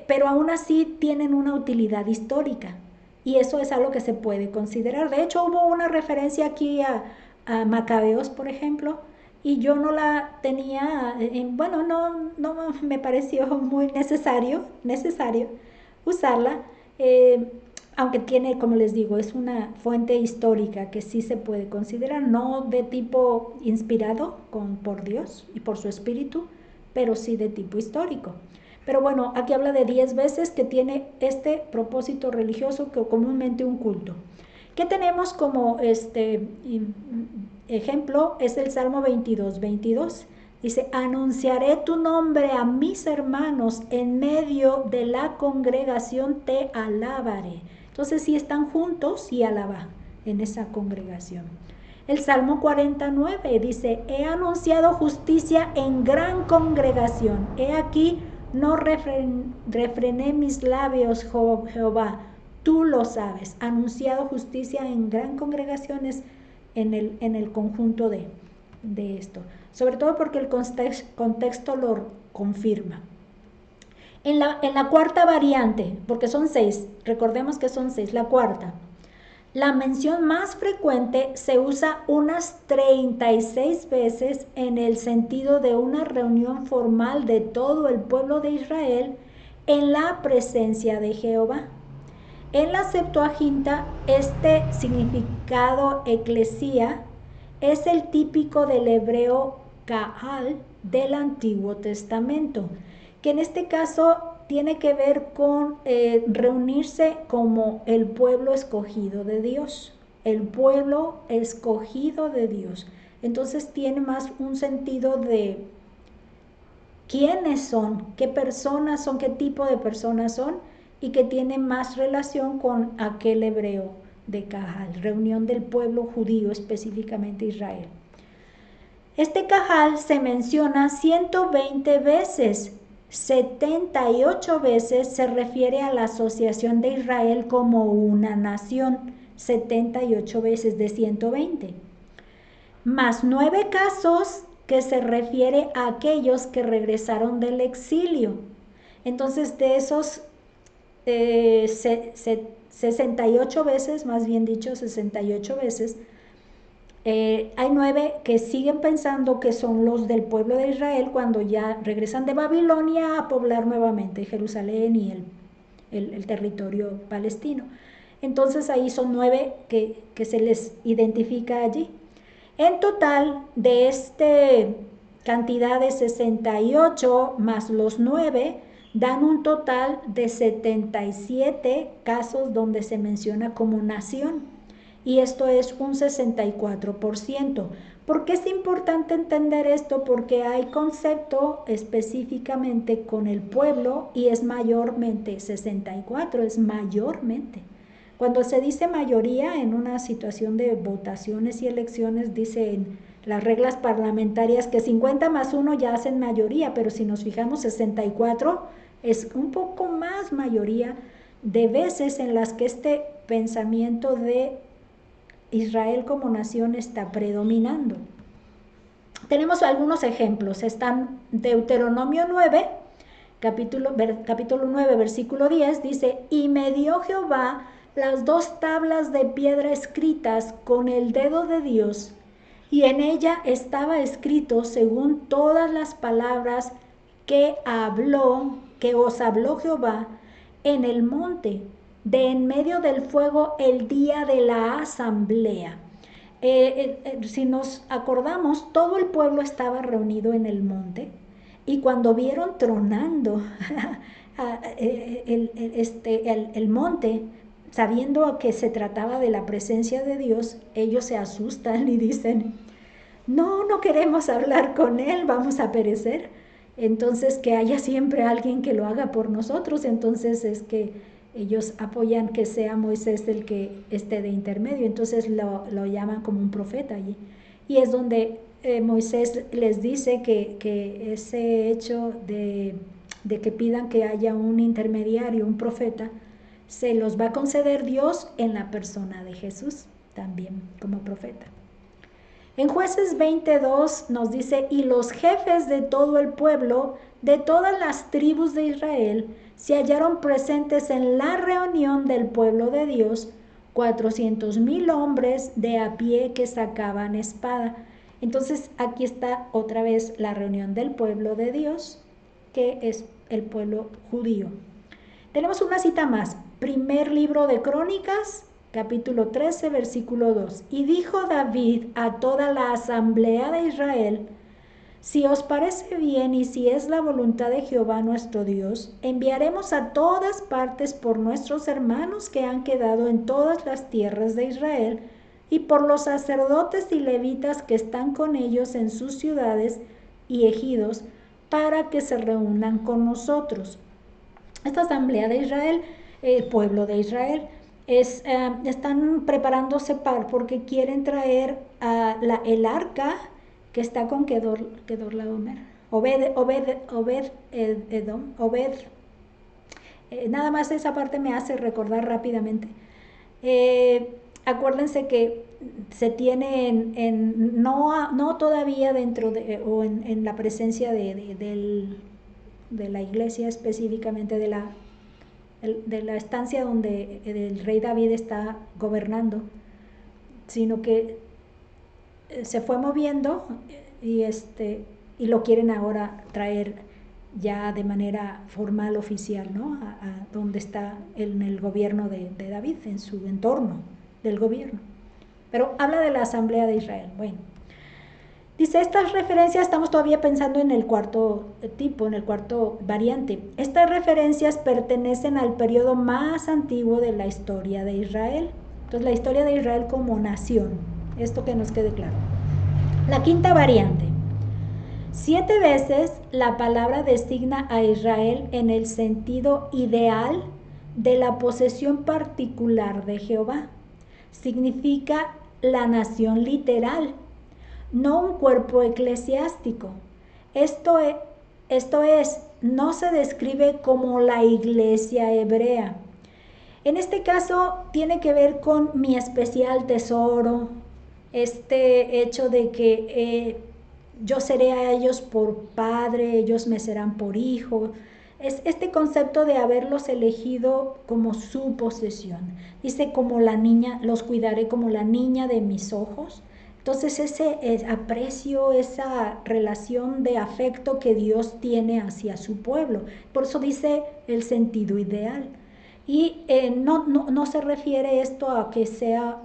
pero aún así tienen una utilidad histórica, y eso es algo que se puede considerar. De hecho, hubo una referencia aquí a Macabeos, por ejemplo, y yo no la tenía, bueno, no me pareció muy necesario usarla, aunque tiene, como les digo, es una fuente histórica que sí se puede considerar, no de tipo inspirado por Dios y por su espíritu, pero sí de tipo histórico. Pero bueno, aquí habla de 10 veces que tiene este propósito religioso, que comúnmente un culto. ¿Qué tenemos como ejemplo? Es el Salmo 22:22. Dice: anunciaré tu nombre a mis hermanos, en medio de la congregación te alabaré. Entonces, si están juntos, y alaba en esa congregación. El Salmo 49 dice: he anunciado justicia en gran congregación. He aquí, no refrené mis labios, Jehová, tú lo sabes. Anunciado justicia en gran congregaciones en el conjunto de esto, sobre todo porque el contexto lo confirma. En la cuarta variante, porque son 6, recordemos que son 6, la cuarta, la mención más frecuente se usa unas 36 veces en el sentido de una reunión formal de todo el pueblo de Israel en la presencia de Jehová. En la Septuaginta, este significado eclesía es el típico del hebreo Kahal del Antiguo Testamento, que en este caso tiene que ver con reunirse como el pueblo escogido de Dios, el pueblo escogido de Dios. Entonces tiene más un sentido de quiénes son, qué personas son, qué tipo de personas son, y que tiene más relación con aquel hebreo de Kahal, reunión del pueblo judío, específicamente Israel. Este Kahal se menciona 120 veces, 78 veces se refiere a la asociación de Israel como una nación, 78 veces de 120, más 9 casos que se refiere a aquellos que regresaron del exilio. Entonces, de esos 68 veces, más bien dicho, 68 veces, Hay 9 que siguen pensando que son los del pueblo de Israel cuando ya regresan de Babilonia a poblar nuevamente Jerusalén y el territorio palestino. Entonces ahí son 9 que se les identifica allí. En total, de este cantidad de 68 más los 9, dan un total de 77 casos donde se menciona como nación. Y esto es un 64%. ¿Por qué es importante entender esto? Porque hay concepto específicamente con el pueblo y es mayormente, 64 es mayormente. Cuando se dice mayoría en una situación de votaciones y elecciones, dicen las reglas parlamentarias que 50 más 1 ya hacen mayoría, pero si nos fijamos 64 es un poco más mayoría de veces en las que este pensamiento de Israel como nación está predominando. Tenemos algunos ejemplos. Están Deuteronomio 9, capítulo 9, versículo 10, dice: y me dio Jehová las 2 tablas de piedra escritas con el dedo de Dios, y en ella estaba escrito según todas las palabras que os habló Jehová en el monte de en medio del fuego el día de la asamblea. Si nos acordamos, todo el pueblo estaba reunido en el monte, y cuando vieron tronando el monte, sabiendo que se trataba de la presencia de Dios, ellos se asustan y dicen: no queremos hablar con él, vamos a perecer. Entonces, que haya siempre alguien que lo haga por nosotros. Entonces es que ellos apoyan que sea Moisés el que esté de intermedio. Entonces lo llaman como un profeta allí. Y es donde Moisés les dice que ese hecho de que pidan que haya un intermediario, un profeta, se los va a conceder Dios en la persona de Jesús también como profeta. En Jueces 22 nos dice: y los jefes de todo el pueblo, de todas las tribus de Israel, se hallaron presentes en la reunión del pueblo de Dios, 400,000 hombres de a pie que sacaban espada. Entonces aquí está otra vez la reunión del pueblo de Dios, que es el pueblo judío. Tenemos una cita más. Primer libro de Crónicas, capítulo 13, versículo 2. Y dijo David a toda la asamblea de Israel: si os parece bien y si es la voluntad de Jehová nuestro Dios, enviaremos a todas partes por nuestros hermanos que han quedado en todas las tierras de Israel, y por los sacerdotes y levitas que están con ellos en sus ciudades y ejidos, para que se reúnan con nosotros. Esta asamblea de Israel, el pueblo de Israel, están preparándose porque quieren traer el arca que está con Kedorlaomer, Obed Edom, nada más esa parte me hace recordar rápidamente. Acuérdense que se tiene no todavía dentro o en la presencia de la iglesia, específicamente de la estancia donde el rey David está gobernando, sino que se fue moviendo y lo quieren ahora traer ya de manera formal, oficial, ¿no? A donde está en el gobierno de David, en su entorno del gobierno. Pero habla de la asamblea de Israel. Bueno, dice, estas referencias, estamos todavía pensando en el cuarto tipo, en el cuarto variante. Estas referencias pertenecen al periodo más antiguo de la historia de Israel. Entonces, la historia de Israel como nación. Esto que nos quede claro. La quinta variante. 7 veces la palabra designa a Israel en el sentido ideal de la posesión particular de Jehová. Significa la nación literal, no un cuerpo eclesiástico. Esto es, no se describe como la iglesia hebrea. En este caso tiene que ver con mi especial tesoro, este hecho de que yo seré a ellos por padre, ellos me serán por hijo. Es este concepto de haberlos elegido como su posesión. Dice, como la niña, los cuidaré como la niña de mis ojos. Entonces ese aprecio, esa relación de afecto que Dios tiene hacia su pueblo. Por eso dice el sentido ideal. Y no se refiere esto a que sea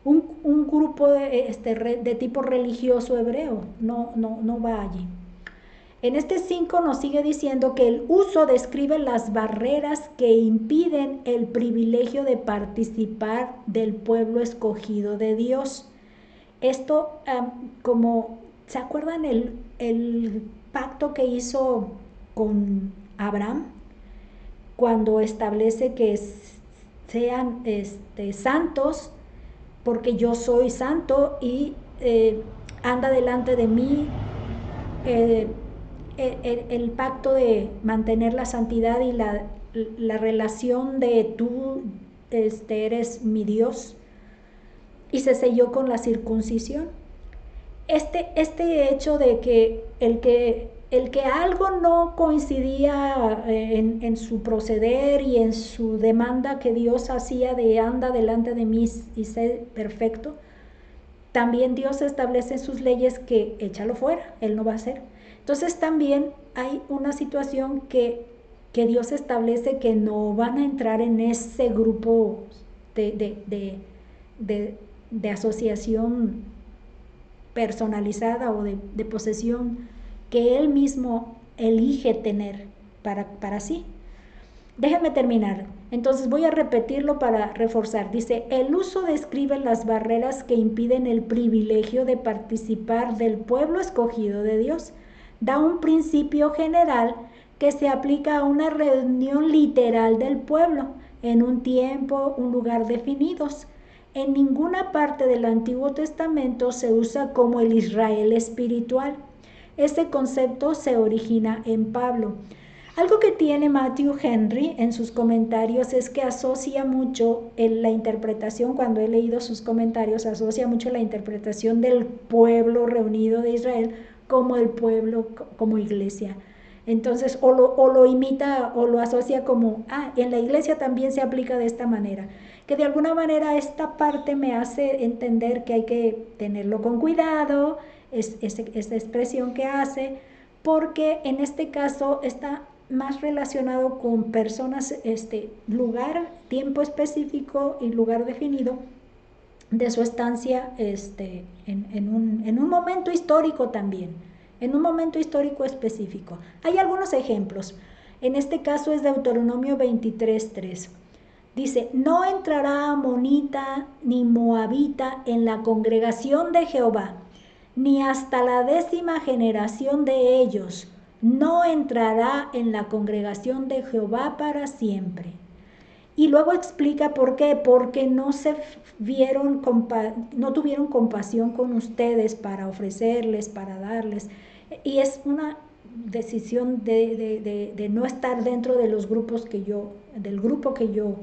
un grupo de tipo religioso hebreo. No va allí. En este 5 nos sigue diciendo que el uso describe las barreras que impiden el privilegio de participar del pueblo escogido de Dios. Esto, como, ¿se acuerdan el pacto que hizo con Abraham? Cuando establece que sean santos, porque yo soy santo y anda delante de mí. El pacto de mantener la santidad y la relación de tú eres mi Dios, y se selló con la circuncisión. Este hecho de que el que algo no coincidía en su proceder y en su demanda que Dios hacía de anda delante de mí y sé perfecto, también Dios establece en sus leyes que échalo fuera, Él no va a hacer. Entonces también hay una situación que Dios establece que no van a entrar en ese grupo de asociación personalizada o de posesión que Él mismo elige tener para sí. Déjenme terminar. Entonces voy a repetirlo para reforzar. Dice, el uso describe las barreras que impiden el privilegio de participar del pueblo escogido de Dios. Da un principio general que se aplica a una reunión literal del pueblo, en un tiempo, un lugar definidos. En ninguna parte del Antiguo Testamento se usa como el Israel espiritual. Este concepto se origina en Pablo. Algo que tiene Matthew Henry en sus comentarios es que asocia mucho en la interpretación, cuando he leído sus comentarios, asocia mucho la interpretación del pueblo reunido de Israel como el pueblo, como iglesia. Entonces, o lo imita o lo asocia como, en la iglesia también se aplica de esta manera. Que de alguna manera esta parte me hace entender que hay que tenerlo con cuidado, esta expresión que hace, porque en este caso está más relacionado con personas, lugar, tiempo específico y lugar definido de su estancia en un momento histórico también, en un momento histórico específico. Hay algunos ejemplos. En este caso es Deuteronomio 23:3. Dice, no entrará amonita ni moabita en la congregación de Jehová, ni hasta la 10ª generación de ellos no entrará en la congregación de Jehová para siempre. Y luego explica por qué, porque no tuvieron compasión con ustedes para ofrecerles, para darles. Y es una decisión de no estar dentro de los grupos del grupo que yo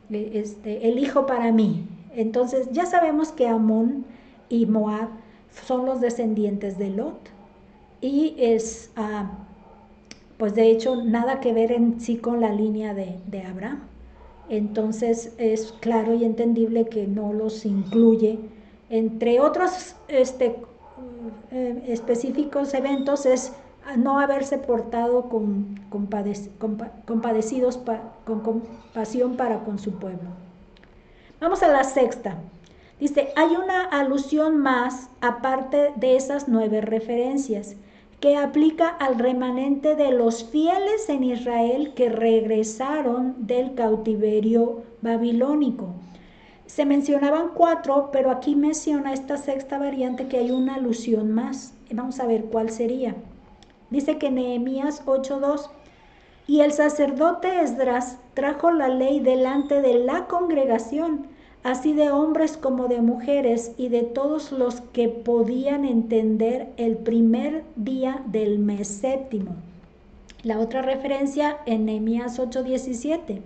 elijo para mí. Entonces ya sabemos que Amón y Moab son los descendientes de Lot, y pues de hecho nada que ver en sí con la línea de Abraham. Entonces es claro y entendible que no los incluye. Entre otros específicos eventos es no haberse portado compadecidos con compasión para con su pueblo. Vamos a la 6ª. Dice, hay una alusión más aparte de esas 9 referencias que aplica al remanente de los fieles en Israel que regresaron del cautiverio babilónico. Se mencionaban 4, pero aquí menciona esta 6ª variante que hay una alusión más. Vamos a ver cuál sería. Dice que Nehemías 8:2, y el sacerdote Esdras trajo la ley delante de la congregación, así de hombres como de mujeres, y de todos los que podían entender, el primer día del mes 7º. La otra referencia en Nehemías 8:17.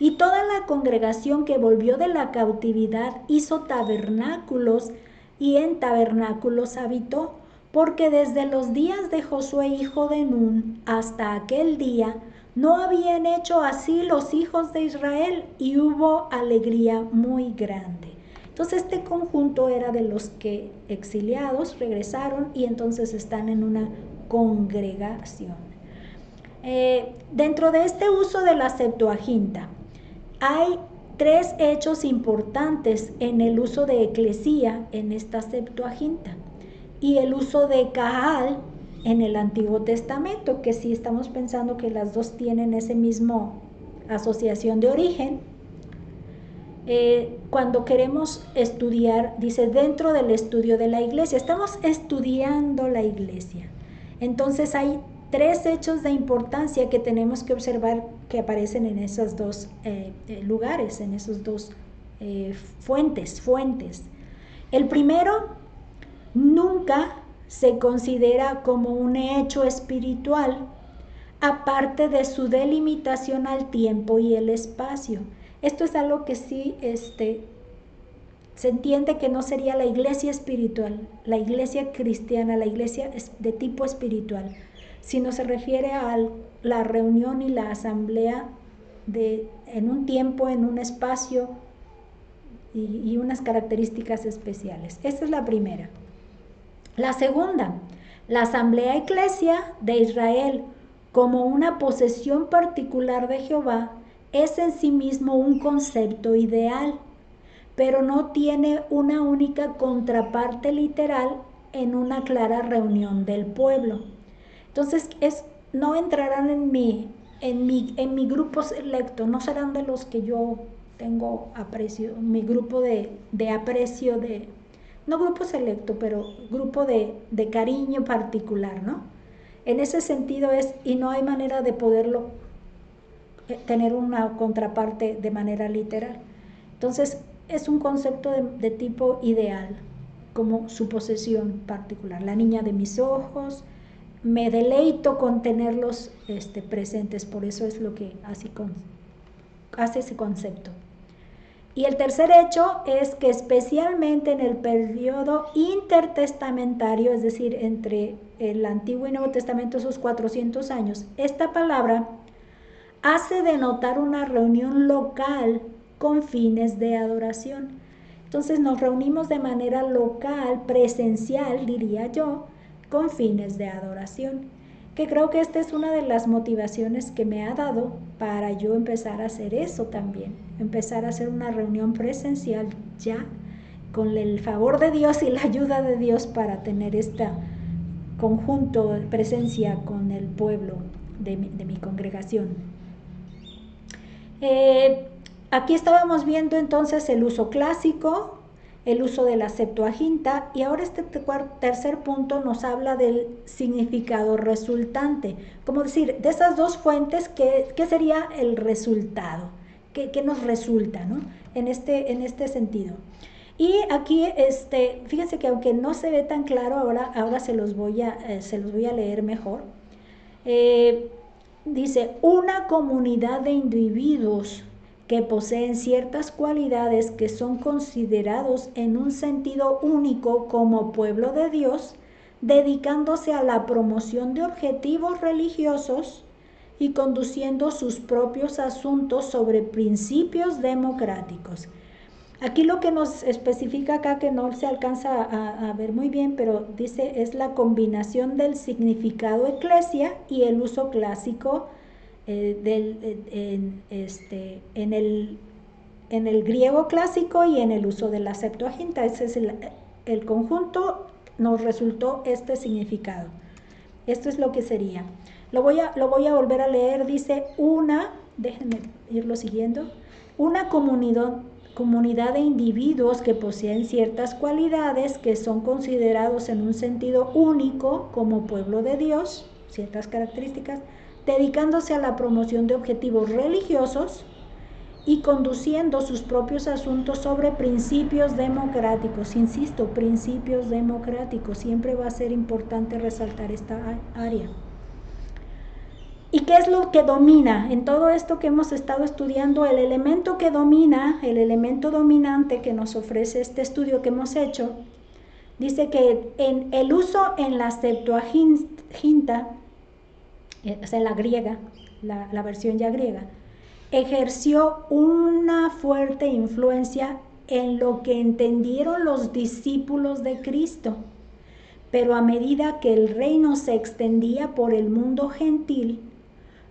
Y toda la congregación que volvió de la cautividad hizo tabernáculos, y en tabernáculos habitó, porque desde los días de Josué hijo de Nun hasta aquel día no habían hecho así los hijos de Israel, y hubo alegría muy grande. Entonces este conjunto era de los que exiliados regresaron y entonces están en una congregación. Dentro de este uso de la Septuaginta hay tres hechos importantes en el uso de eclesía en esta Septuaginta y el uso de Kahal en el Antiguo Testamento, que si estamos pensando que las dos tienen ese mismo asociación de origen. Cuando queremos estudiar, dice dentro del estudio de la iglesia, estamos estudiando la iglesia. Entonces hay tres hechos de importancia que tenemos que observar que aparecen en esos dos lugares, en esos dos fuentes. El primero, nunca se considera como un hecho espiritual, aparte de su delimitación al tiempo y el espacio. Esto es algo que sí se entiende que no sería la iglesia espiritual, la iglesia cristiana, la iglesia de tipo espiritual, sino se refiere a la reunión y la asamblea en un tiempo, en un espacio y unas características especiales. Esta es la primera. La segunda, la asamblea eclesia de Israel como una posesión particular de Jehová es en sí mismo un concepto ideal, pero no tiene una única contraparte literal en una clara reunión del pueblo. Entonces no entrarán en mi grupo selecto, no serán de los que yo tengo aprecio, mi grupo de aprecio, no grupo selecto, pero grupo de cariño particular, ¿no? En ese sentido y no hay manera de poderlo tener una contraparte de manera literal. Entonces es un concepto de tipo ideal, como su posesión particular. La niña de mis ojos, me deleito con tenerlos presentes, por eso es lo que hace ese concepto. Y el tercer hecho es que especialmente en el periodo intertestamentario, es decir, entre el Antiguo y Nuevo Testamento, esos 400 años, esta palabra hace denotar una reunión local con fines de adoración. Entonces nos reunimos de manera local, presencial, diría yo, con fines de adoración. Que creo que esta es una de las motivaciones que me ha dado para yo empezar a hacer eso también, empezar a hacer una reunión presencial ya, con el favor de Dios y la ayuda de Dios para tener este conjunto de presencia con el pueblo de mi congregación. Aquí estábamos viendo entonces el uso clásico, el uso de la Septuaginta, y ahora este tercer punto nos habla del significado resultante, como decir, de esas dos fuentes, ¿qué sería el resultado? ¿Qué nos resulta, ¿no? en este sentido? Y aquí, fíjense que aunque no se ve tan claro, ahora se los voy a leer mejor. Dice, una comunidad de individuos que poseen ciertas cualidades que son considerados en un sentido único como pueblo de Dios, dedicándose a la promoción de objetivos religiosos y conduciendo sus propios asuntos sobre principios democráticos. Aquí lo que nos especifica acá, que no se alcanza a ver muy bien, pero dice, es la combinación del significado eclesia y el uso clásico en el griego clásico y en el uso de la Septuaginta. Ese es el conjunto, nos resultó este significado. Esto es lo que sería. Lo voy a volver a leer. Dice, déjenme irlo siguiendo, una comunidad de individuos que poseen ciertas cualidades que son considerados en un sentido único como pueblo de Dios, ciertas características, dedicándose a la promoción de objetivos religiosos y conduciendo sus propios asuntos sobre principios democráticos. Insisto, principios democráticos, siempre va a ser importante resaltar esta área. ¿Y qué es lo que domina? En todo esto que hemos estado estudiando, el elemento que domina, el elemento dominante que nos ofrece este estudio que hemos hecho, dice que en el uso en la Septuaginta, o sea, la griega, la versión ya griega, ejerció una fuerte influencia en lo que entendieron los discípulos de Cristo. Pero a medida que el reino se extendía por el mundo gentil,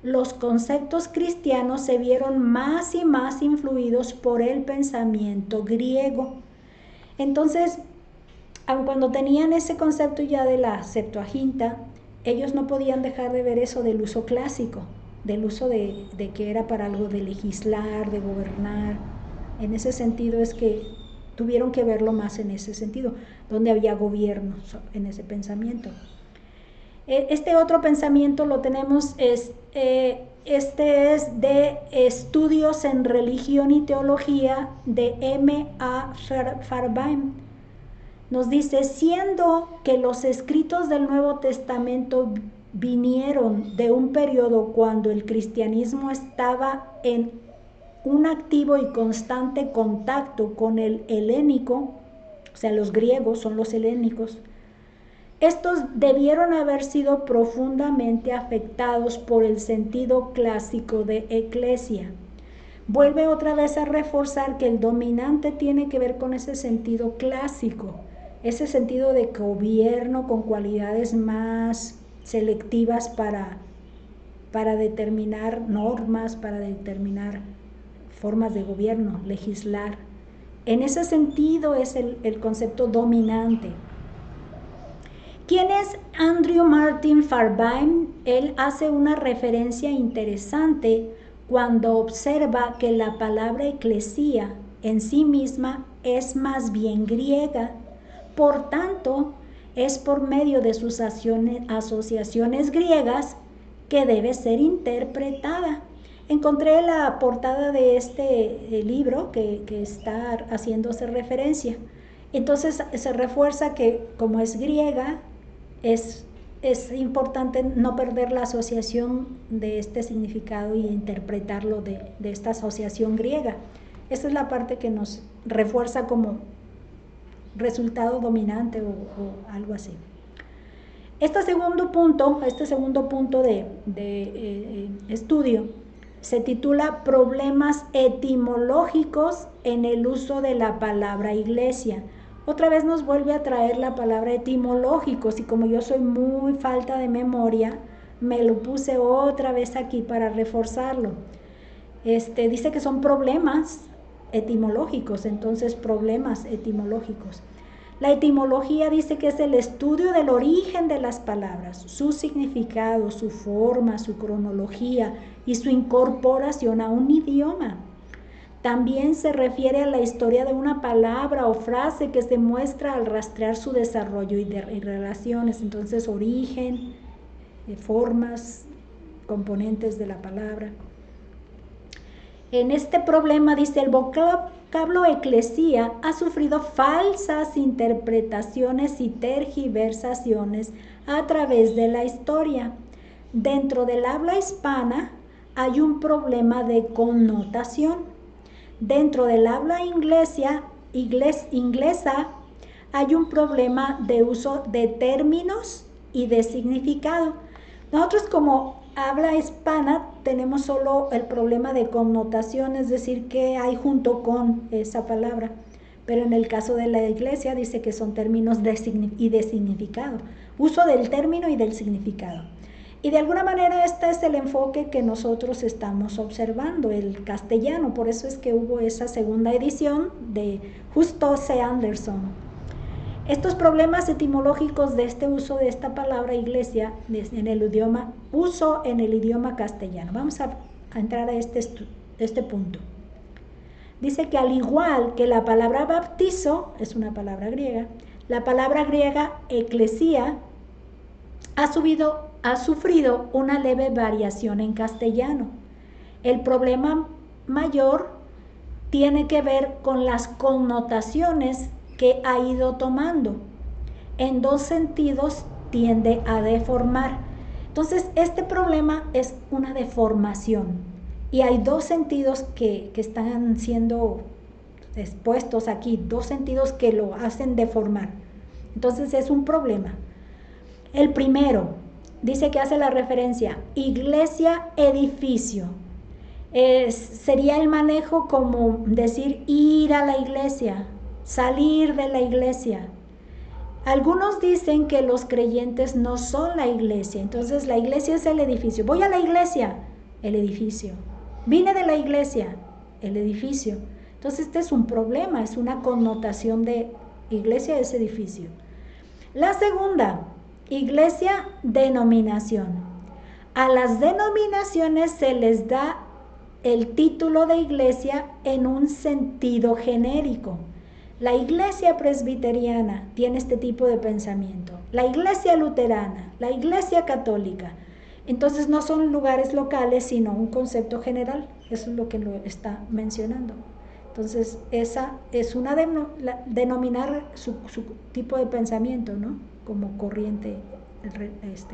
los conceptos cristianos se vieron más y más influidos por el pensamiento griego. Entonces, aun cuando tenían ese concepto ya de la Septuaginta, ellos no podían dejar de ver eso del uso clásico, del uso de que era para algo de legislar, de gobernar. En ese sentido es que tuvieron que verlo más en ese sentido, donde había gobierno en ese pensamiento. Este otro pensamiento lo tenemos, este es de Estudios en Religión y Teología de M.A. Farbaim. Nos dice, siendo que los escritos del Nuevo Testamento vinieron de un periodo cuando el cristianismo estaba en un activo y constante contacto con el helénico, o sea, los griegos son los helénicos, estos debieron haber sido profundamente afectados por el sentido clásico de eclesia. Vuelve otra vez a reforzar que el dominante tiene que ver con ese sentido clásico, ese sentido de gobierno con cualidades más selectivas para determinar normas, para determinar formas de gobierno, legislar. En ese sentido es el concepto dominante. ¿Quién es Andrew Martin Farbaim? Él hace una referencia interesante cuando observa que la palabra eclesía en sí misma es más bien griega. Por tanto, es por medio de sus asociaciones griegas que debe ser interpretada. Encontré la portada de este libro que está haciéndose referencia. Entonces se refuerza que como es griega, es importante no perder la asociación de este significado y interpretarlo de esta asociación griega. Esta es la parte que nos refuerza como resultado dominante o algo así. Este segundo punto de estudio se titula Problemas etimológicos en el uso de la palabra iglesia. Otra vez nos vuelve a traer la palabra etimológicos y como yo soy muy falta de memoria, me lo puse otra vez aquí para reforzarlo. Dice que son problemas etimológicos, entonces problemas etimológicos. La etimología dice que es el estudio del origen de las palabras, su significado, su forma, su cronología y su incorporación a un idioma. También se refiere a la historia de una palabra o frase que se muestra al rastrear su desarrollo y relaciones. Entonces, origen, formas, componentes de la palabra. En este problema, dice, el vocablo eclesía ha sufrido falsas interpretaciones y tergiversaciones a través de la historia. Dentro del habla hispana hay un problema de connotación. Dentro del habla inglesa hay un problema de uso de términos y de significado. Nosotros como habla hispana tenemos solo el problema de connotación, es decir, qué hay junto con esa palabra. Pero en el caso de la iglesia dice que son términos y de significado, uso del término y del significado. Y de alguna manera este es el enfoque que nosotros estamos observando, el castellano, por eso es que hubo esa segunda edición de Justo C. Anderson. Estos problemas etimológicos de este uso de esta palabra iglesia en el idioma, uso en el idioma castellano. Vamos a entrar a este punto. Dice que al igual que la palabra bautizo, es una palabra griega, la palabra griega eclesía ha sufrido una leve variación en castellano. El problema mayor tiene que ver con las connotaciones que ha ido tomando. En dos sentidos tiende a deformar. Entonces, este problema es una deformación. Y hay dos sentidos que están siendo expuestos aquí, dos sentidos que lo hacen deformar. Entonces, es un problema. El primero, dice que hace la referencia, iglesia, edificio. Sería el manejo como decir ir a la iglesia, salir de la iglesia. Algunos dicen que los creyentes no son la iglesia, entonces la iglesia es el edificio. Voy a la iglesia, el edificio. Vine de la iglesia, el edificio. Entonces este es un problema, es una connotación de iglesia es edificio. La segunda, iglesia, denominación. A las denominaciones se les da el título de iglesia en un sentido genérico. La iglesia presbiteriana tiene este tipo de pensamiento, la iglesia luterana, la iglesia católica. Entonces no son lugares locales, sino un concepto general. Eso es lo que lo está mencionando. Entonces esa es una denominar su tipo de pensamiento, ¿no? Como corriente,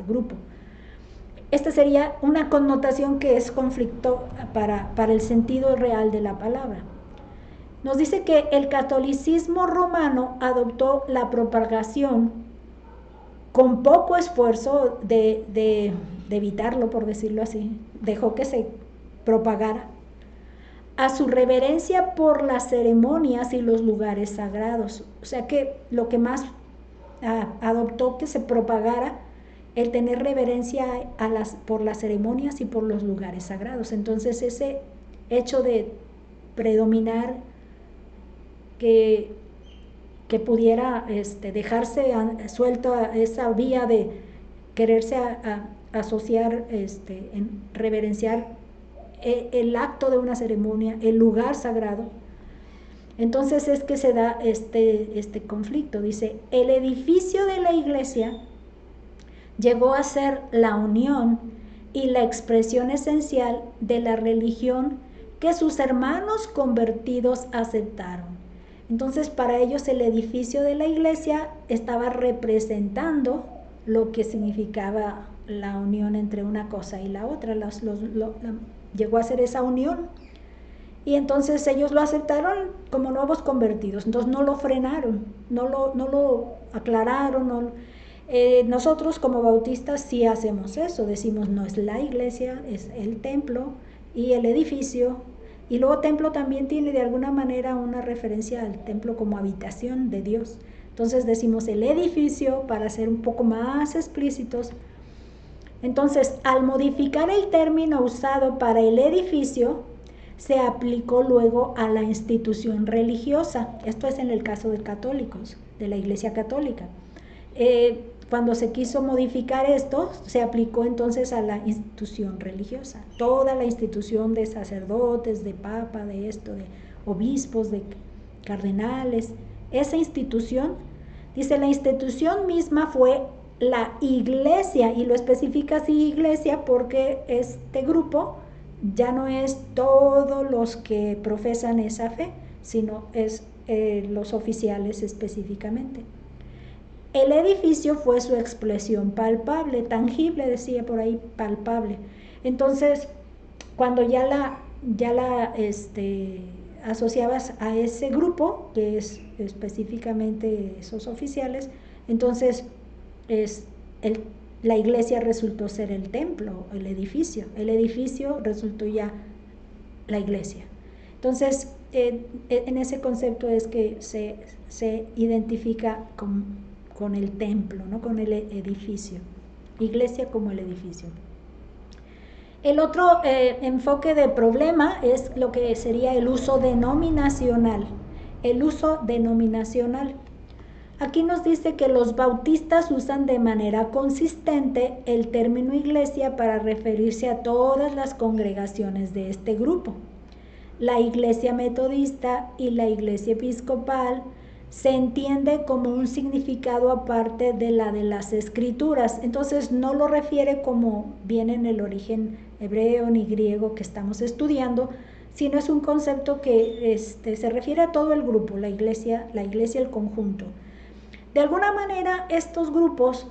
grupo. Esta sería una connotación que es conflicto para el sentido real de la palabra. Nos dice que el catolicismo romano adoptó la propagación con poco esfuerzo de evitarlo, por decirlo así. Dejó que se propagara a su reverencia por las ceremonias y los lugares sagrados. O sea que lo que más adoptó que se propagara el tener reverencia por las ceremonias y por los lugares sagrados. Entonces ese hecho de predominar que pudiera dejarse suelto a esa vía de quererse asociar, en reverenciar el acto de una ceremonia, el lugar sagrado. Entonces es que se da este conflicto. Dice, el edificio de la iglesia llegó a ser la unión y la expresión esencial de la religión que sus hermanos convertidos aceptaron. Entonces para ellos el edificio de la iglesia estaba representando lo que significaba la unión entre una cosa y la otra. Llegó a ser esa unión. Y entonces ellos lo aceptaron como nuevos convertidos. Entonces no lo frenaron, no lo aclararon. Nosotros como bautistas sí hacemos eso. Decimos no es la iglesia, es el templo y el edificio. Y luego templo también tiene de alguna manera una referencia al templo como habitación de Dios. Entonces decimos el edificio para ser un poco más explícitos. Entonces, al modificar el término usado para el edificio, se aplicó luego a la institución religiosa. Esto es en el caso de católicos, de la Iglesia Católica. Cuando se quiso modificar esto, se aplicó entonces a la institución religiosa. Toda la institución de sacerdotes, de papa, de obispos, de cardenales. Esa institución, dice, la institución misma fue la iglesia, y lo especifica así iglesia porque este grupo ya no es todos los que profesan esa fe, sino es los oficiales específicamente. El edificio fue su expresión palpable, tangible, decía por ahí, palpable. Entonces, cuando ya la asociabas a ese grupo, que es específicamente esos oficiales, entonces la iglesia resultó ser el templo, el edificio resultó ya la iglesia. Entonces, en ese concepto es que se identifica con el templo, ¿no? Con el edificio, iglesia como el edificio. El otro enfoque de problema es lo que sería el uso denominacional. El uso denominacional. Aquí nos dice que los bautistas usan de manera consistente el término iglesia para referirse a todas las congregaciones de este grupo. La iglesia metodista y la iglesia episcopal se entiende como un significado aparte de las escrituras. Entonces no lo refiere como viene en el origen hebreo ni griego que estamos estudiando, sino es un concepto que se refiere a todo el grupo, la iglesia, el conjunto. De alguna manera estos grupos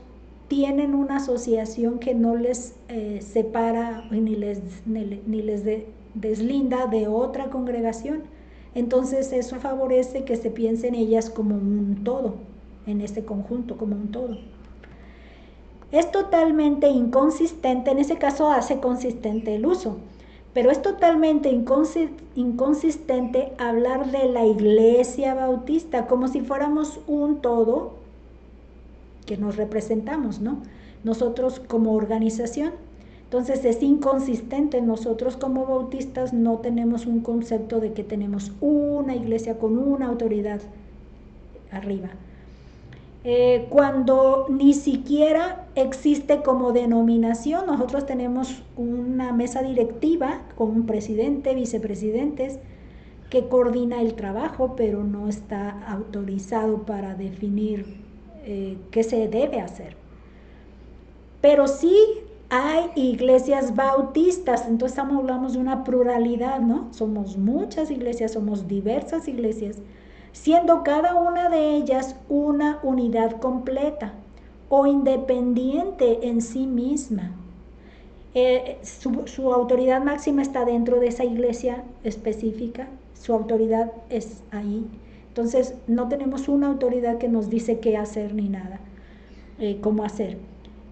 tienen una asociación que no les separa ni les deslinda de otra congregación. Entonces eso favorece que se piense en ellas como un todo, en este conjunto como un todo. Es totalmente inconsistente, en ese caso hace consistente el uso, Pero es totalmente inconsistente hablar de la Iglesia Bautista como si fuéramos un todo que nos representamos, ¿no? Nosotros como organización. Entonces es inconsistente. Nosotros como bautistas no tenemos un concepto de que tenemos una iglesia con una autoridad arriba. Cuando ni siquiera existe como denominación, nosotros tenemos una mesa directiva con un presidente, vicepresidentes, que coordina el trabajo, pero no está autorizado para definir qué se debe hacer. Pero sí hay iglesias bautistas, entonces hablamos de una pluralidad, ¿no? Somos muchas iglesias, somos diversas iglesias, siendo cada una de ellas una unidad completa o independiente en sí misma. Su autoridad máxima está dentro de esa iglesia específica, su autoridad es ahí. Entonces no tenemos una autoridad que nos dice qué hacer ni nada, cómo hacer.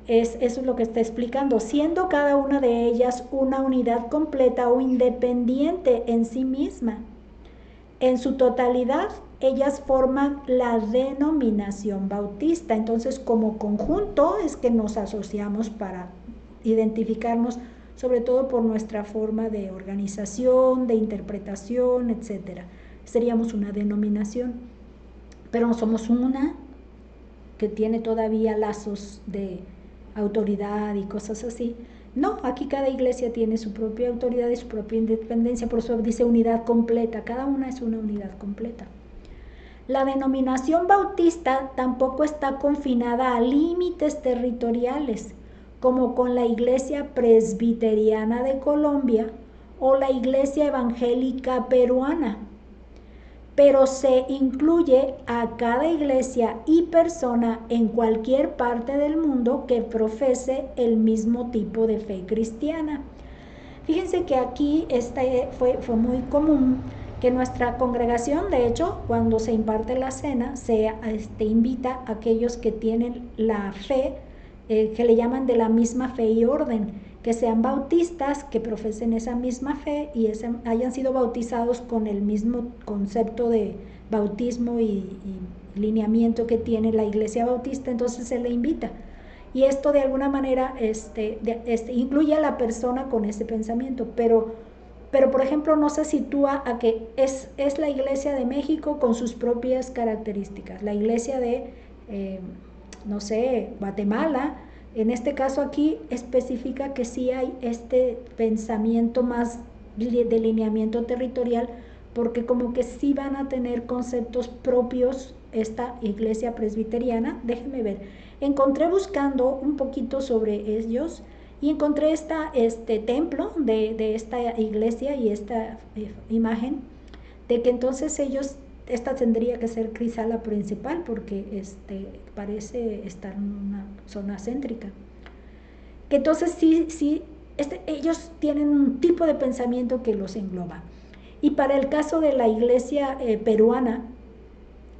Eso es lo que está explicando, siendo cada una de ellas una unidad completa o independiente en sí misma. En su totalidad, ellas forman la denominación bautista. Entonces, como conjunto es que nos asociamos para identificarnos, sobre todo por nuestra forma de organización, de interpretación, etc. Seríamos una denominación, pero no somos una que tiene todavía lazos de autoridad y cosas así. No, aquí cada iglesia tiene su propia autoridad y su propia independencia, por eso dice unidad completa, cada una es una unidad completa. La denominación bautista tampoco está confinada a límites territoriales, como con la Iglesia Presbiteriana de Colombia o la Iglesia Evangélica Peruana, pero se incluye a cada iglesia y persona en cualquier parte del mundo que profese el mismo tipo de fe cristiana. Fíjense que aquí fue muy común que nuestra congregación, de hecho, cuando se imparte la cena, se invita a aquellos que tienen la fe, que le llaman de la misma fe y orden, que sean bautistas, que profesen esa misma fe y hayan sido bautizados con el mismo concepto de bautismo y lineamiento que tiene la iglesia bautista, entonces se le invita. Y esto de alguna manera incluye a la persona con ese pensamiento, pero por ejemplo no se sitúa a que es la iglesia de México con sus propias características, la iglesia de, no sé, Guatemala. En este caso aquí especifica que sí hay este pensamiento más de lineamiento territorial, porque como que sí van a tener conceptos propios esta iglesia presbiteriana. Déjenme ver, encontré buscando un poquito sobre ellos y encontré este templo de esta iglesia y esta imagen de que entonces esta tendría que ser Crisala principal porque parece estar en una zona céntrica. Que entonces sí ellos tienen un tipo de pensamiento que los engloba. Y para el caso de la iglesia peruana,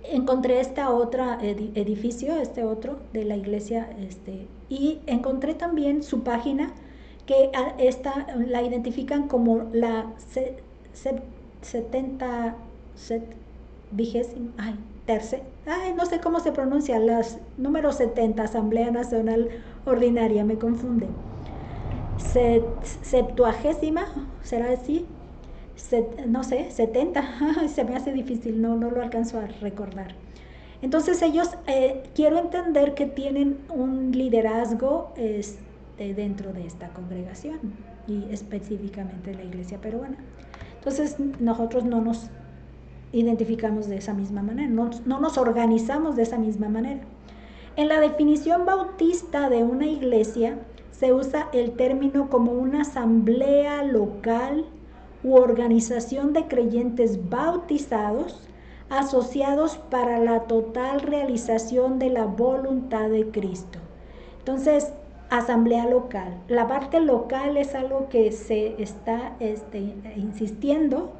encontré esta otra edificio, otro de la iglesia, y encontré también su página que la identifican como la 70 no sé cómo se pronuncia, las número 70, Asamblea Nacional Ordinaria, me confunde. 70, ¿será así? No sé, 70, se me hace difícil, no lo alcanzo a recordar. Entonces ellos quiero entender que tienen un liderazgo dentro de esta congregación y específicamente de la iglesia peruana. Entonces nosotros no nos identificamos de esa misma manera, no nos organizamos de esa misma manera. En la definición bautista de una iglesia se usa el término como una asamblea local u organización de creyentes bautizados asociados para la total realización de la voluntad de Cristo. Entonces, asamblea local. La parte local es algo que se está insistiendo.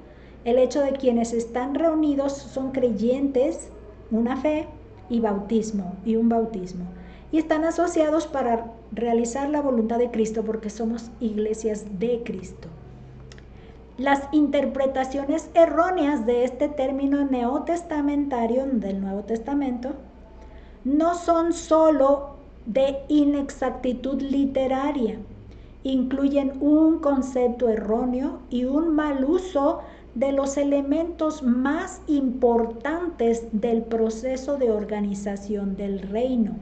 El hecho de quienes están reunidos son creyentes, una fe y bautismo, y un bautismo. Y están asociados para realizar la voluntad de Cristo porque somos iglesias de Cristo. las interpretaciones erróneas de este término neotestamentario del Nuevo Testamento no son sólo de inexactitud literaria, incluyen un concepto erróneo y un mal uso de los elementos más importantes del proceso de organización del reino.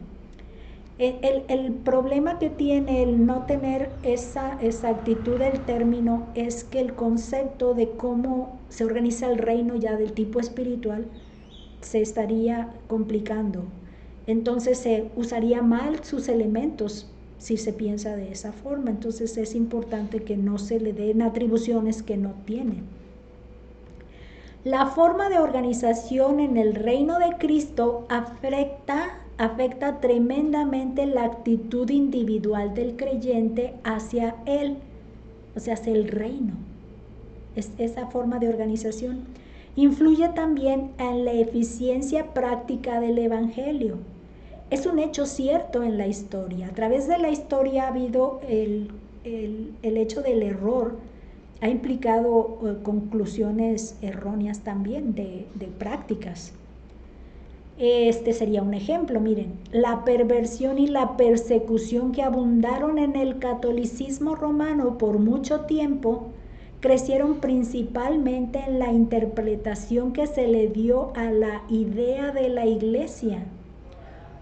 El problema que tiene el no tener esa exactitud del término es que el concepto de cómo se organiza el reino ya del tipo espiritual se estaría complicando. Entonces se usaría mal sus elementos si se piensa de esa forma. Entonces es importante que no se le den atribuciones que no tiene. La forma de organización en el reino de Cristo afecta tremendamente la actitud individual del creyente hacia él, o sea, hacia el reino. Esa forma de organización influye también en la eficiencia práctica del evangelio. Es un hecho cierto en la historia. A través de la historia ha habido el hecho del error, ha implicado conclusiones erróneas también de prácticas. Este sería un ejemplo, miren, la perversión y la persecución que abundaron en el catolicismo romano por mucho tiempo crecieron principalmente en la interpretación que se le dio a la idea de la iglesia.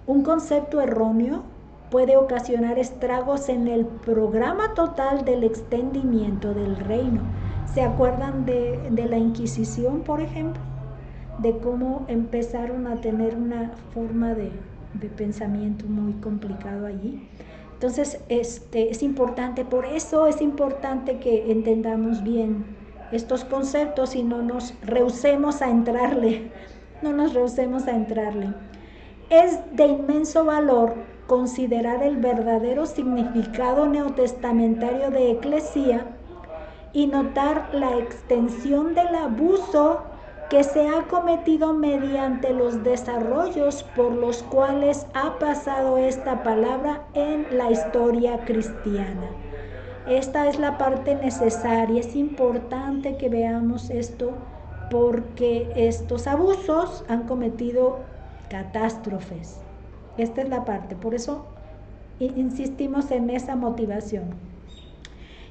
Un concepto erróneo puede ocasionar estragos en el programa total del extendimiento del reino. ¿Se acuerdan de la Inquisición, por ejemplo? De cómo empezaron a tener una forma de pensamiento muy complicado allí. Entonces, es importante, por eso es importante que entendamos bien estos conceptos y no nos rehusemos a entrarle, Es de inmenso valor considerar el verdadero significado neotestamentario de eclesía y notar la extensión del abuso que se ha cometido mediante los desarrollos por los cuales ha pasado esta palabra en la historia cristiana. Esta es la parte necesaria, es importante que veamos esto porque estos abusos han cometido catástrofes. Esta es la parte, por eso insistimos en esa motivación.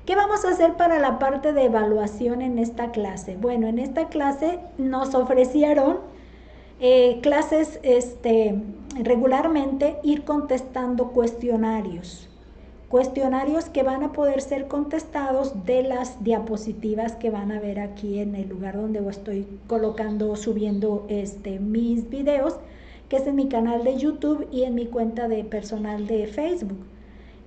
¿Qué vamos a hacer para la parte de evaluación en esta clase? Bueno, en esta clase nos ofrecieron clases regularmente ir contestando cuestionarios que van a poder ser contestados de las diapositivas que van a ver aquí en el lugar donde estoy subiendo mis videos, que es en mi canal de YouTube y en mi cuenta personal de Facebook.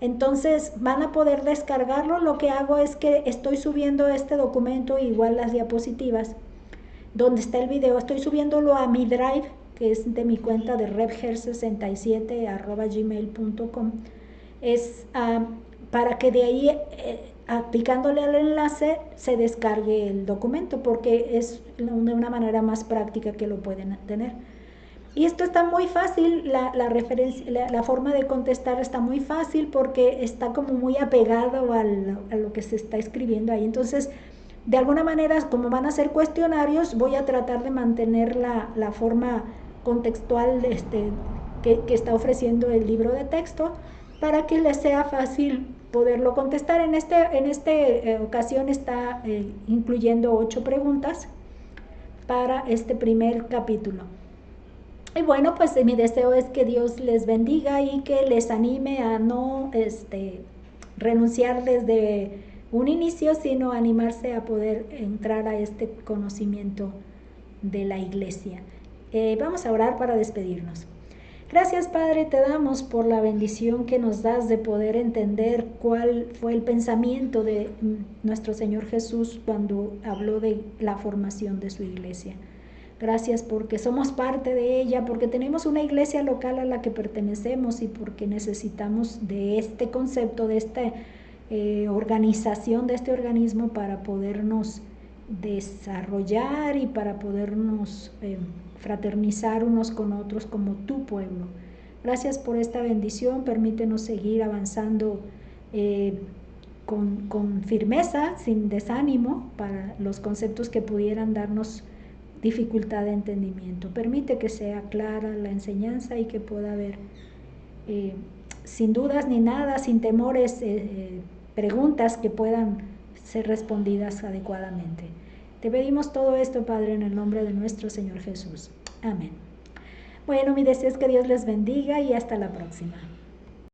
Entonces van a poder descargarlo. Lo que hago es que estoy subiendo este documento, igual las diapositivas, donde está el video, estoy subiéndolo a mi Drive, que es de mi cuenta de repger67@gmail.com. Es para que de ahí, picándole al enlace, se descargue el documento, porque es de una manera más práctica que lo pueden tener. Y esto está muy fácil, la forma de contestar está muy fácil porque está como muy apegado a lo que se está escribiendo ahí. Entonces, de alguna manera, como van a ser cuestionarios, voy a tratar de mantener la forma contextual que está ofreciendo el libro de texto para que les sea fácil poderlo contestar. En esta ocasión está incluyendo 8 preguntas para este primer capítulo. Y bueno, pues mi deseo es que Dios les bendiga y que les anime a no renunciar desde un inicio, sino animarse a poder entrar a este conocimiento de la iglesia. Vamos a orar para despedirnos. Gracias, Padre, te damos por la bendición que nos das de poder entender cuál fue el pensamiento de nuestro Señor Jesús cuando habló de la formación de su iglesia. Gracias porque somos parte de ella, porque tenemos una iglesia local a la que pertenecemos y porque necesitamos de este concepto, de esta organización, de este organismo para podernos desarrollar y para podernos fraternizar unos con otros como tu pueblo. Gracias por esta bendición, permítenos seguir avanzando con firmeza, sin desánimo, para los conceptos que pudieran darnos dificultad de entendimiento. Permite que sea clara la enseñanza y que pueda haber, sin dudas ni nada, sin temores, preguntas que puedan ser respondidas adecuadamente. Te pedimos todo esto, Padre, en el nombre de nuestro Señor Jesús. Amén. Bueno, mi deseo es que Dios les bendiga y hasta la próxima.